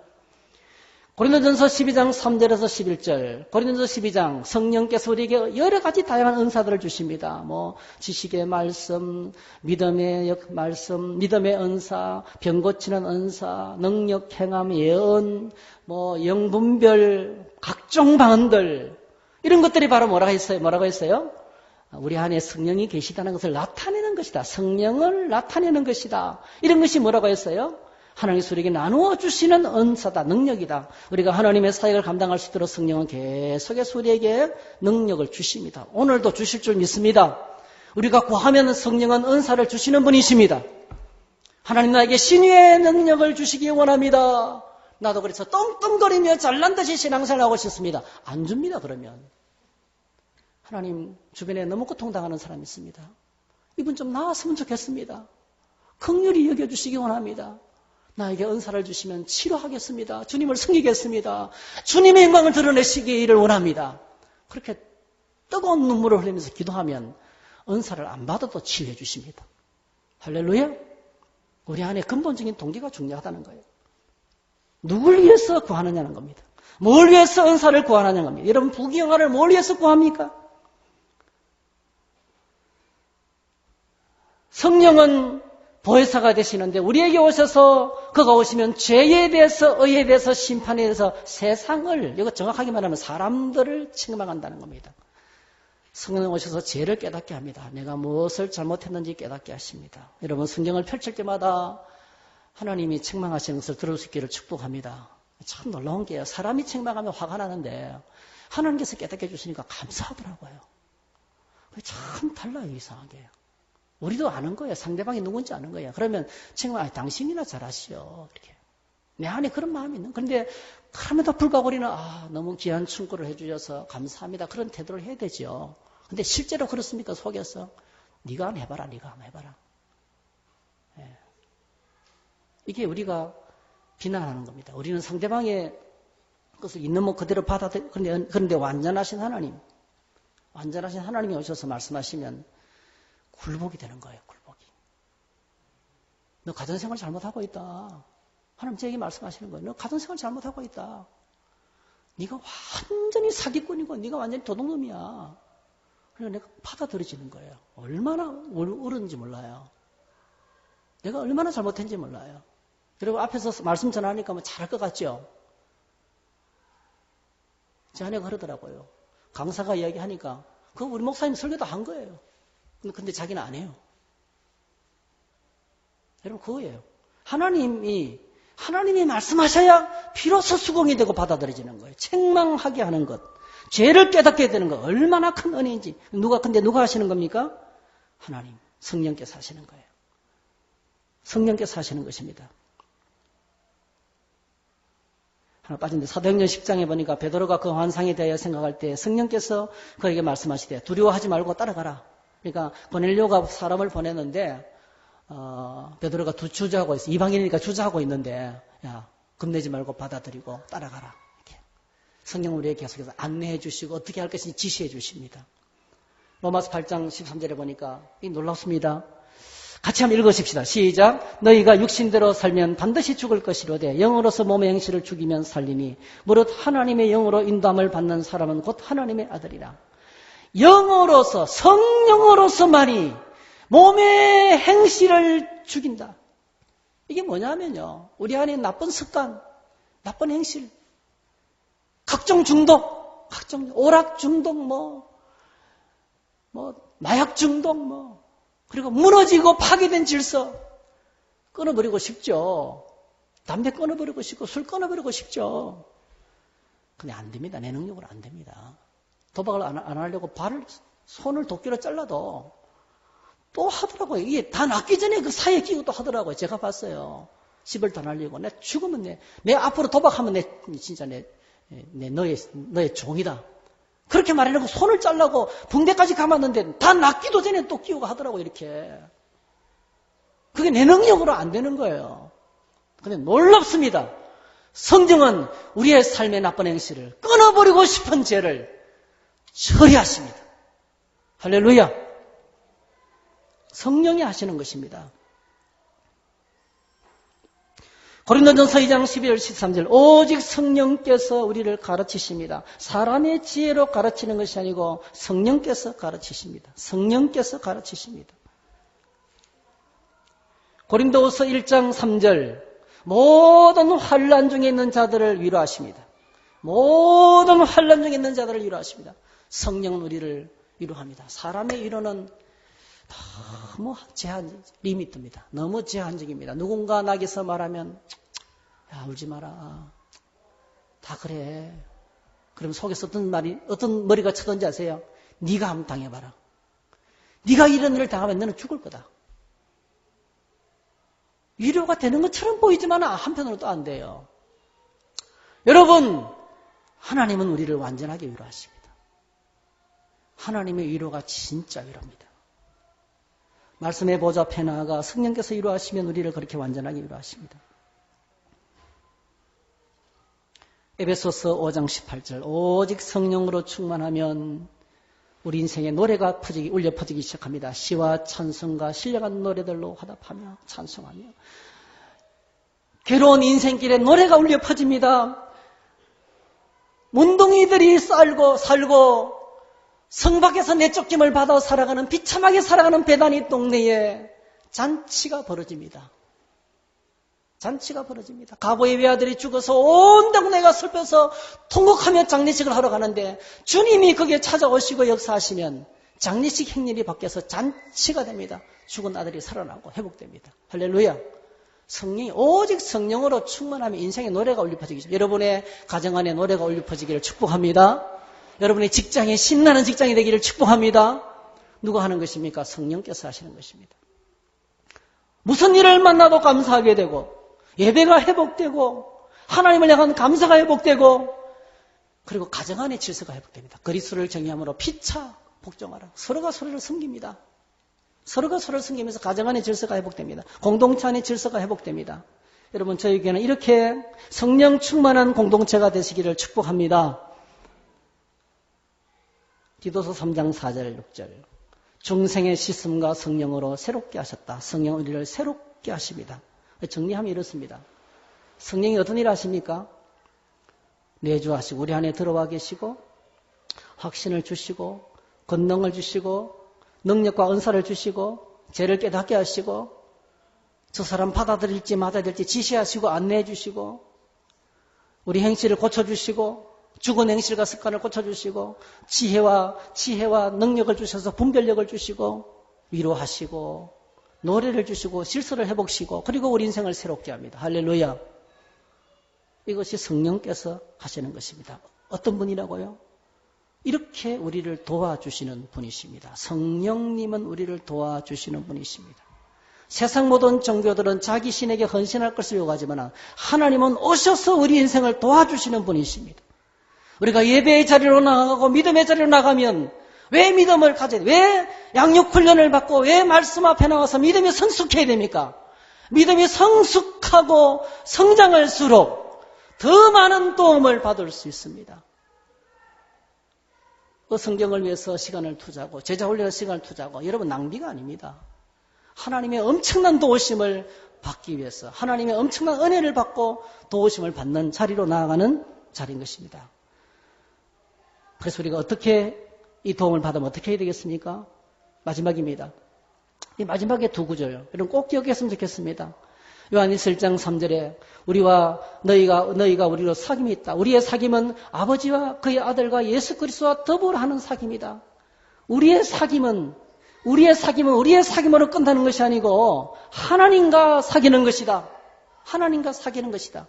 고린도전서 12장 3절에서 11절, 고린도전서 12장 성령께서 우리에게 여러 가지 다양한 은사들을 주십니다. 지식의 말씀, 믿음의 말씀, 믿음의 은사, 병 고치는 은사, 능력, 행함, 예언, 영분별, 각종 방언들, 이런 것들이 바로 뭐라고 했어요? 우리 안에 성령이 계시다는 것을 나타내는 것이다. 성령을 나타내는 것이다. 이런 것이 뭐라고 했어요? 하나님께서 우리에게 나누어 주시는 은사다, 능력이다. 우리가 하나님의 사역을 감당할 수 있도록 성령은 계속해서 우리에게 능력을 주십니다. 오늘도 주실 줄 믿습니다. 우리가 구하면 성령은 은사를 주시는 분이십니다. 하나님 나에게 신유의 능력을 주시기 원합니다. 나도 그래서 떵떵거리며 잘난 듯이 신앙생활을 하고 싶습니다. 안 줍니다. 그러면 하나님 주변에 너무 고통당하는 사람이 있습니다. 이분 좀 나았으면 좋겠습니다. 긍휼히 여겨주시기 원합니다. 나에게 은사를 주시면 치료하겠습니다. 주님을 섬기겠습니다. 주님의 영광을 드러내시기를 원합니다. 그렇게 뜨거운 눈물을 흘리면서 기도하면 은사를 안 받아도 치유해 주십니다. 할렐루야. 우리 안에 근본적인 동기가 중요하다는 거예요. 누굴 위해서 구하느냐는 겁니다. 뭘 위해서 은사를 구하느냐는 겁니다. 여러분 부귀영화를 뭘 위해서 구합니까? 성령은 보혜사가 되시는데 우리에게 오셔서 그가 오시면 죄에 대해서 의에 대해서 심판에 대해서 세상을, 이거 정확하게 말하면 사람들을 책망한다는 겁니다. 성령 오셔서 죄를 깨닫게 합니다. 내가 무엇을 잘못했는지 깨닫게 하십니다. 여러분 성경을 펼칠 때마다 하나님이 책망하시는 것을 들을 수 있기를 축복합니다. 참 놀라운 게요. 사람이 책망하면 화가 나는데 하나님께서 깨닫게 해주시니까 감사하더라고요. 참 달라요. 이상하게. 우리도 아는 거예요. 상대방이 누군지 아는 거예요. 그러면 책망, 당신이나 잘하시오. 이렇게. 내 안에 그런 마음이 있는. 그런데 그럼에도 불구하고 우리는 너무 귀한 충고를 해주셔서 감사합니다. 그런 태도를 해야 되죠. 근데 실제로 그렇습니까? 속에서 네가 한번 해봐라. 네가 한번 해봐라. 예. 이게 우리가 비난하는 겁니다. 우리는 상대방의 것을 있는 뭐 그대로 받아들여. 그런데 완전하신 하나님이 오셔서 말씀하시면 굴복이 되는 거예요. 굴복이. 너 가정생활 잘못하고 있다. 하나님 저에게 말씀하시는 거예요. 너 가정생활 잘못하고 있다. 네가 완전히 사기꾼이고 네가 완전히 도둑놈이야. 그래서 내가 받아들여지는 거예요. 얼마나 옳은지 몰라요. 내가 얼마나 잘못했는지 몰라요. 여러분 앞에서 말씀 전하니까 뭐 잘할 것 같죠? 제 아내가 그러더라고요. 강사가 이야기하니까 그거 우리 목사님 설교도 한 거예요. 근데 자기는 안 해요. 여러분 그거예요. 하나님이 말씀하셔야 비로소 수긍이 되고 받아들여지는 거예요. 책망하게 하는 것, 죄를 깨닫게 되는 것, 얼마나 큰 은혜인지. 근데 누가 하시는 겁니까? 하나님, 성령께서 하시는 거예요. 성령께서 하시는 것입니다. 하나 빠진데 사도행전 10장에 보니까 베드로가 그 환상에 대하여 생각할 때 성령께서 그에게 말씀하시되 두려워하지 말고 따라가라. 그러니까 고넬료가 사람을 보냈는데 베드로가 주저하고 있어. 이방인이니까 주저하고 있는데 야 겁내지 말고 받아들이고 따라가라. 이렇게. 성령 우리에게 계속해서 안내해 주시고 어떻게 할 것인지 지시해 주십니다. 로마서 8장 13절에 보니까 이 놀랍습니다. 같이 한번 읽으십시다. 시작. 너희가 육신대로 살면 반드시 죽을 것이로되 영으로서 몸의 행실을 죽이면 살리니 무릇 하나님의 영으로 인도함을 받는 사람은 곧 하나님의 아들이라. 영으로서 성령으로서만이 몸의 행실을 죽인다. 이게 뭐냐면요. 우리 안에 나쁜 습관, 나쁜 행실, 각종 중독, 오락 중독, 마약 중독, 그리고 무너지고 파괴된 질서 끊어버리고 싶죠. 담배 끊어버리고 싶고 술 끊어버리고 싶죠. 근데 안 됩니다. 내 능력으로 안 됩니다. 도박을 안 하려고 손을 도끼로 잘라도 또 하더라고요. 이게 다 낫기 전에 그 사이에 끼고 또 하더라고요. 제가 봤어요. 집을 다 날리고 내 죽으면 내 앞으로 도박하면 진짜 너의 종이다. 그렇게 말하려고 손을 잘라고 붕대까지 감았는데 다 낫기도 전에 또 끼우고 하더라고요. 이렇게. 그게 내 능력으로 안 되는 거예요. 근데 놀랍습니다. 성경은 우리의 삶의 나쁜 행실을 끊어버리고 싶은 죄를 처리하십니다. 할렐루야. 성령이 하시는 것입니다. 고린도전서 2장 12절 13절 오직 성령께서 우리를 가르치십니다. 사람의 지혜로 가르치는 것이 아니고 성령께서 가르치십니다. 성령께서 가르치십니다. 고린도후서 1장 3절 모든 환난 중에 있는 자들을 위로하십니다. 모든 환난 중에 있는 자들을 위로하십니다. 성령은 우리를 위로합니다. 사람의 위로는 너무 리미트입니다. 너무 제한적입니다. 누군가 나에게서 말하면 야 울지 마라. 다 그래. 그럼 속에서 어떤 머리가 쳐든지 아세요? 네가 한번 당해봐라. 네가 이런 일을 당하면 너는 죽을 거다. 위로가 되는 것처럼 보이지만 한편으로 또 안 돼요. 여러분, 하나님은 우리를 완전하게 위로하십니다. 하나님의 위로가 진짜 위로입니다. 말씀의 보좌 앞에 나아가 성령께서 위로하시면 우리를 그렇게 완전하게 위로하십니다. 에베소서 5장 18절 오직 성령으로 충만하면 우리 인생에 노래가 울려 퍼지기 시작합니다. 시와 찬송과 신령한 노래들로 화답하며 찬송하며 괴로운 인생길에 노래가 울려 퍼집니다. 문둥이들이 살고 성 밖에서 내쫓김을 받아 살아가는 비참하게 살아가는 배단위 동네에 잔치가 벌어집니다. 잔치가 벌어집니다. 가보의 외아들이 죽어서 온 동네가 슬퍼서 통곡하며 장례식을 하러 가는데 주님이 거기에 찾아오시고 역사하시면 장례식 행렬이 바뀌어서 잔치가 됩니다. 죽은 아들이 살아나고 회복됩니다. 할렐루야. 성령이 오직 성령으로 충만하면 인생의 노래가 울려 퍼지기. 여러분의 가정 안에 노래가 울려 퍼지기를 축복합니다. 여러분의 직장에 신나는 직장이 되기를 축복합니다. 누가 하는 것입니까? 성령께서 하시는 것입니다. 무슨 일을 만나도 감사하게 되고 예배가 회복되고 하나님을 향한 감사가 회복되고 그리고 가정 안의 질서가 회복됩니다. 그리스도를 정의함으로 피차 복종하라. 서로가 서로를 섬깁니다. 서로가 서로를 섬기면서 가정 안의 질서가 회복됩니다. 공동체 안의 질서가 회복됩니다. 여러분 저에게는 이렇게 성령 충만한 공동체가 되시기를 축복합니다. 디도서 3장 4절 6절 중생의 씻음과 성령으로 새롭게 하셨다. 성령은 우리를 새롭게 하십니다. 정리하면 이렇습니다. 성령이 어떤 일을 하십니까? 내주하시고 우리 안에 들어와 계시고 확신을 주시고 권능을 주시고 능력과 은사를 주시고 죄를 깨닫게 하시고 저 사람 받아들일지 맞아야 될지 지시하시고 안내해 주시고 우리 행실을 고쳐주시고 죽은 행실과 습관을 고쳐주시고 지혜와 능력을 주셔서 분별력을 주시고 위로하시고 노래를 주시고 질서를 회복시키고 그리고 우리 인생을 새롭게 합니다. 할렐루야. 이것이 성령께서 하시는 것입니다. 어떤 분이라고요? 이렇게 우리를 도와주시는 분이십니다. 성령님은 우리를 도와주시는 분이십니다. 세상 모든 종교들은 자기 신에게 헌신할 것을 요구하지만 하나님은 오셔서 우리 인생을 도와주시는 분이십니다. 우리가 예배의 자리로 나가고 믿음의 자리로 나가면 왜 믿음을 가져야 돼? 왜 양육 훈련을 받고 왜 말씀 앞에 나와서 믿음이 성숙해야 됩니까? 믿음이 성숙하고 성장할수록 더 많은 도움을 받을 수 있습니다. 그 성경을 위해서 시간을 투자하고 제자 훈련에 시간을 투자하고 여러분 낭비가 아닙니다. 하나님의 엄청난 도우심을 받기 위해서 하나님의 엄청난 은혜를 받고 도우심을 받는 자리로 나아가는 자리인 것입니다. 그래서 우리가 어떻게 이 도움을 받으면 어떻게 해야 되겠습니까? 마지막입니다. 이 마지막에 두 구절 여러분 꼭 기억했으면 좋겠습니다. 요한일서 1장 3절에 우리와 너희가 우리로 사귐이 있다. 우리의 사귐은 아버지와 그의 아들과 예수 그리스도와 더불어 하는 사귐이다. 우리의 사귐은 우리의 사귐으로 끝나는 것이 아니고 하나님과 사귀는 것이다. 하나님과 사귀는 것이다.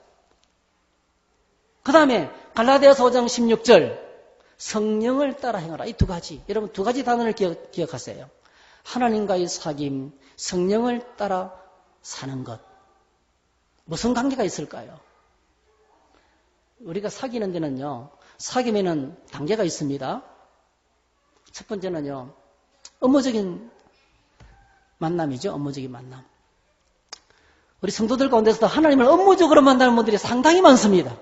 그 다음에 갈라디아서 5장 16절 성령을 따라 행하라. 이 두 가지. 여러분 두 가지 단어를 기억하세요. 하나님과의 사귐, 성령을 따라 사는 것. 무슨 관계가 있을까요? 우리가 사귀는 데는요. 사귐에는 단계가 있습니다. 첫 번째는요. 업무적인 만남이죠. 업무적인 만남. 우리 성도들 가운데서도 하나님을 업무적으로 만나는 분들이 상당히 많습니다.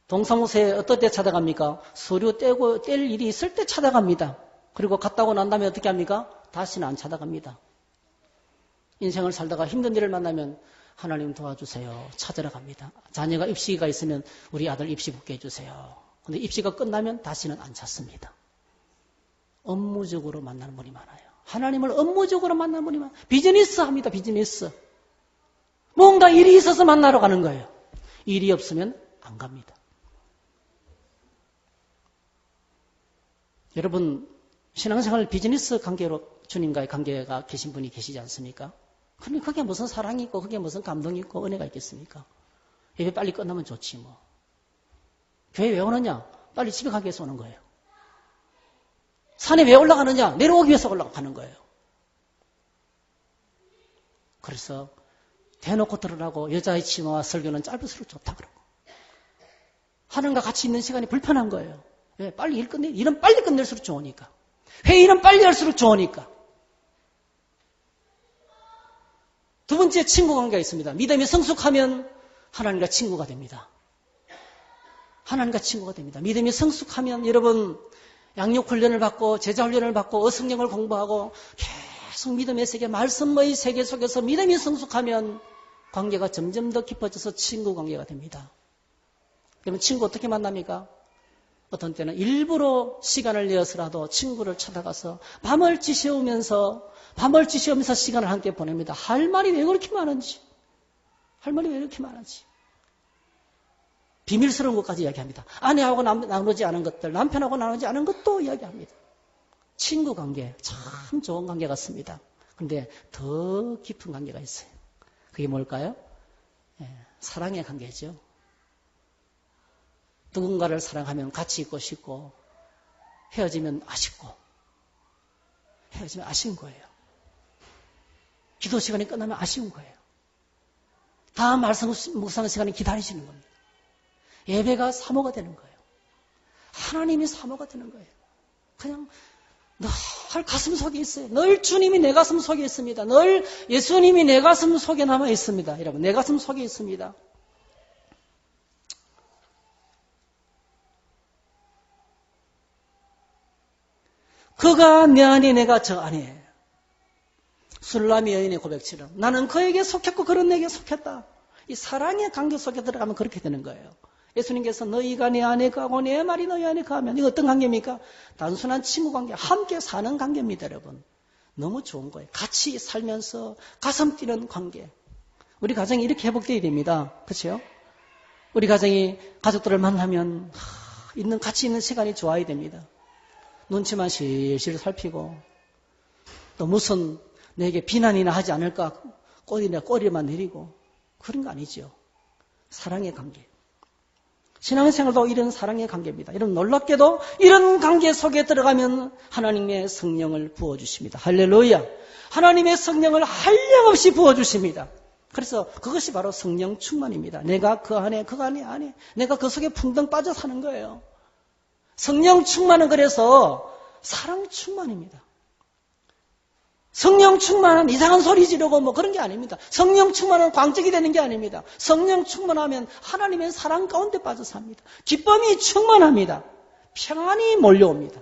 동사무소에 어떨 때 찾아갑니까? 서류 뗄 일이 있을 때 찾아갑니다. 그리고 갔다 오고 난 다음에 어떻게 합니까? 다시는 안 찾아갑니다. 인생을 살다가 힘든 일을 만나면 하나님 도와주세요. 찾으러 갑니다. 자녀가 입시가 있으면 우리 아들 입시 붙게 해주세요. 근데 입시가 끝나면 다시는 안 찾습니다. 업무적으로 만나는 분이 많아요. 하나님을 업무적으로 만나는 분이 많아요. 비즈니스 합니다. 비즈니스. 뭔가 일이 있어서 만나러 가는 거예요. 일이 없으면 안 갑니다. 여러분 신앙생활 비즈니스 관계로 주님과의 관계가 계신 분이 계시지 않습니까? 그런데 그게 무슨 사랑이 있고 그게 무슨 감동이 있고 은혜가 있겠습니까? 예배 빨리 끝나면 좋지 뭐. 교회 왜 오느냐? 빨리 집에 가기 위해서 오는 거예요. 산에 왜 올라가느냐? 내려오기 위해서 올라가는 거예요. 그래서 대놓고 들으라고 여자의 치마와 설교는 짧을수록 좋다 그러고 하나님과 같이 있는 시간이 불편한 거예요. 왜? 빨리 일은 빨리 끝낼수록 좋으니까. 회의는 빨리 할수록 좋으니까. 두 번째 친구 관계가 있습니다. 믿음이 성숙하면 하나님과 친구가 됩니다. 하나님과 친구가 됩니다. 믿음이 성숙하면 여러분 양육 훈련을 받고 제자 훈련을 받고 어성경을 공부하고 계속 믿음의 세계, 말씀의 세계 속에서 믿음이 성숙하면 관계가 점점 더 깊어져서 친구 관계가 됩니다. 그러면 친구 어떻게 만납니까? 어떤 때는 일부러 시간을 내어서라도 친구를 찾아가서 밤을 지새우면서 시간을 함께 보냅니다. 할 말이 왜 그렇게 많은지. 비밀스러운 것까지 이야기합니다. 아내하고 나누지 않은 것들, 남편하고 나누지 않은 것도 이야기합니다. 친구 관계, 참 좋은 관계 같습니다. 그런데 더 깊은 관계가 있어요. 그게 뭘까요? 사랑의 관계죠. 누군가를 사랑하면 같이 있고 싶고 헤어지면 아쉽고 헤어지면 아쉬운 거예요. 기도 시간이 끝나면 아쉬운 거예요. 다음 말씀 묵상 시간에 기다리시는 겁니다. 예배가 사모가 되는 거예요. 하나님이 사모가 되는 거예요. 그냥 늘 가슴 속에 있어요. 늘 주님이 내 가슴 속에 있습니다. 늘 예수님이 내 가슴 속에 남아 있습니다. 여러분, 내 가슴 속에 있습니다. 그가 내 안에 내가 저 안에. 술라미 여인의 고백처럼 나는 그에게 속했고 그는 내게 속했다. 이 사랑의 관계 속에 들어가면 그렇게 되는 거예요. 예수님께서 너희가 내 안에 거하고 내 말이 너희 안에 거하면 이거 어떤 관계입니까? 단순한 친구 관계, 함께 사는 관계입니다, 여러분. 너무 좋은 거예요. 같이 살면서 가슴 뛰는 관계. 우리 가정이 이렇게 회복되어야 됩니다. 그렇죠? 우리 가정이 가족들을 만나면 같이 있는 시간이 좋아야 됩니다. 눈치만 실실 살피고 또 무슨 내게 비난이나 하지 않을까 꼬리만 내리고 그런 거 아니죠. 사랑의 관계. 신앙생활도 이런 사랑의 관계입니다. 여러분 놀랍게도 이런 관계 속에 들어가면 하나님의 성령을 부어주십니다. 할렐루야. 하나님의 성령을 한량없이 부어주십니다. 그래서 그것이 바로 성령 충만입니다. 내가 그 안에 내가 그 속에 풍덩 빠져 사는 거예요. 성령 충만은 그래서 사랑 충만입니다. 성령 충만은 이상한 소리 지르고 뭐 그런 게 아닙니다. 성령 충만은 광적이 되는 게 아닙니다. 성령 충만하면 하나님의 사랑 가운데 빠져 삽니다. 기쁨이 충만합니다. 평안이 몰려옵니다.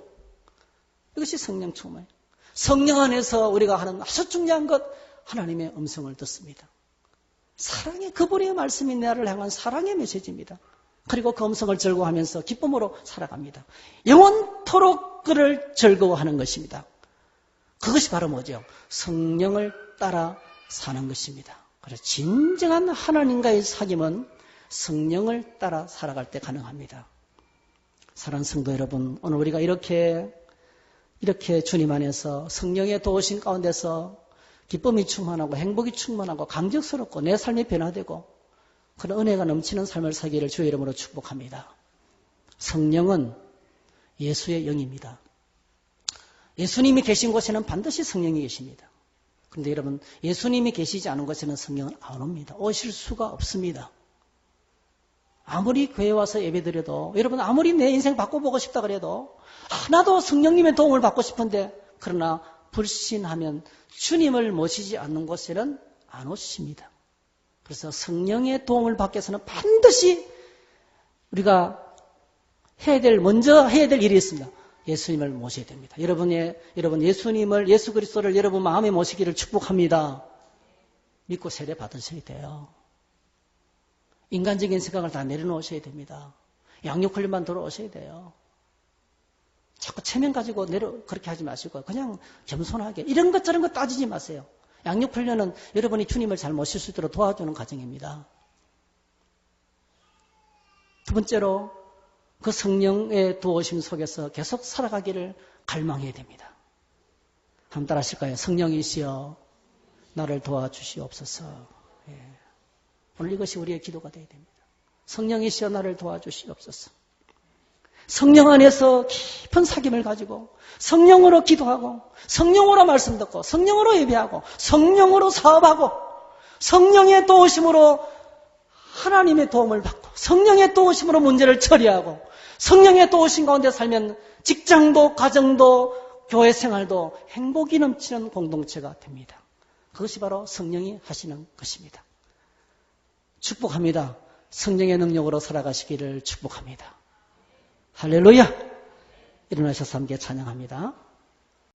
이것이 성령 충만이에요. 성령 안에서 우리가 하는 아주 중요한 것, 하나님의 음성을 듣습니다. 사랑의 그분의 말씀이 나를 향한 사랑의 메시지입니다. 그리고 그 음성을 즐거워하면서 기쁨으로 살아갑니다. 영원토록 그를 즐거워하는 것입니다. 그것이 바로 뭐죠? 성령을 따라 사는 것입니다. 그래서 진정한 하나님과의 사귐은 성령을 따라 살아갈 때 가능합니다. 사랑하는 성도 여러분, 오늘 우리가 이렇게 주님 안에서 성령의 도우심 가운데서 기쁨이 충만하고 행복이 충만하고 감격스럽고 내 삶이 변화되고 그런 은혜가 넘치는 삶을 살기를 주의 이름으로 축복합니다. 성령은 예수의 영입니다. 예수님이 계신 곳에는 반드시 성령이 계십니다. 그런데 여러분, 예수님이 계시지 않은 곳에는 성령은 안 옵니다. 오실 수가 없습니다. 아무리 교회 와서 예배드려도, 여러분 아무리 내 인생 바꿔보고 싶다 그래도 하나도 성령님의 도움을 받고 싶은데, 그러나 불신하면 주님을 모시지 않는 곳에는 안 오십니다. 그래서 성령의 도움을 받기 위해서는 반드시 우리가 먼저 해야 될 일이 있습니다. 예수님을 모셔야 됩니다. 여러분 예수님을, 예수 그리스도를 여러분 마음에 모시기를 축복합니다. 믿고 세례 받으셔야 돼요. 인간적인 생각을 다 내려놓으셔야 됩니다. 양육 훈련만 들어오셔야 돼요. 자꾸 체면 가지고 그렇게 하지 마시고 그냥 겸손하게 이런 것 저런 것 따지지 마세요. 양육 훈련은 여러분이 주님을 잘 모실 수 있도록 도와주는 과정입니다. 두 번째로 그 성령의 도우심 속에서 계속 살아가기를 갈망해야 됩니다. 한번 따라 하실까요? 성령이시여 나를 도와주시옵소서. 예. 오늘 이것이 우리의 기도가 되어야 됩니다. 성령이시여 나를 도와주시옵소서. 성령 안에서 깊은 사귐을 가지고 성령으로 기도하고 성령으로 말씀 듣고 성령으로 예배하고 성령으로 사업하고 성령의 도우심으로 하나님의 도움을 받고 성령의 도우심으로 문제를 처리하고 성령의 도우심 가운데 살면 직장도 가정도 교회 생활도 행복이 넘치는 공동체가 됩니다. 그것이 바로 성령이 하시는 것입니다. 축복합니다. 성령의 능력으로 살아가시기를 축복합니다. 할렐루야! 일어나셔서 함께 찬양합니다.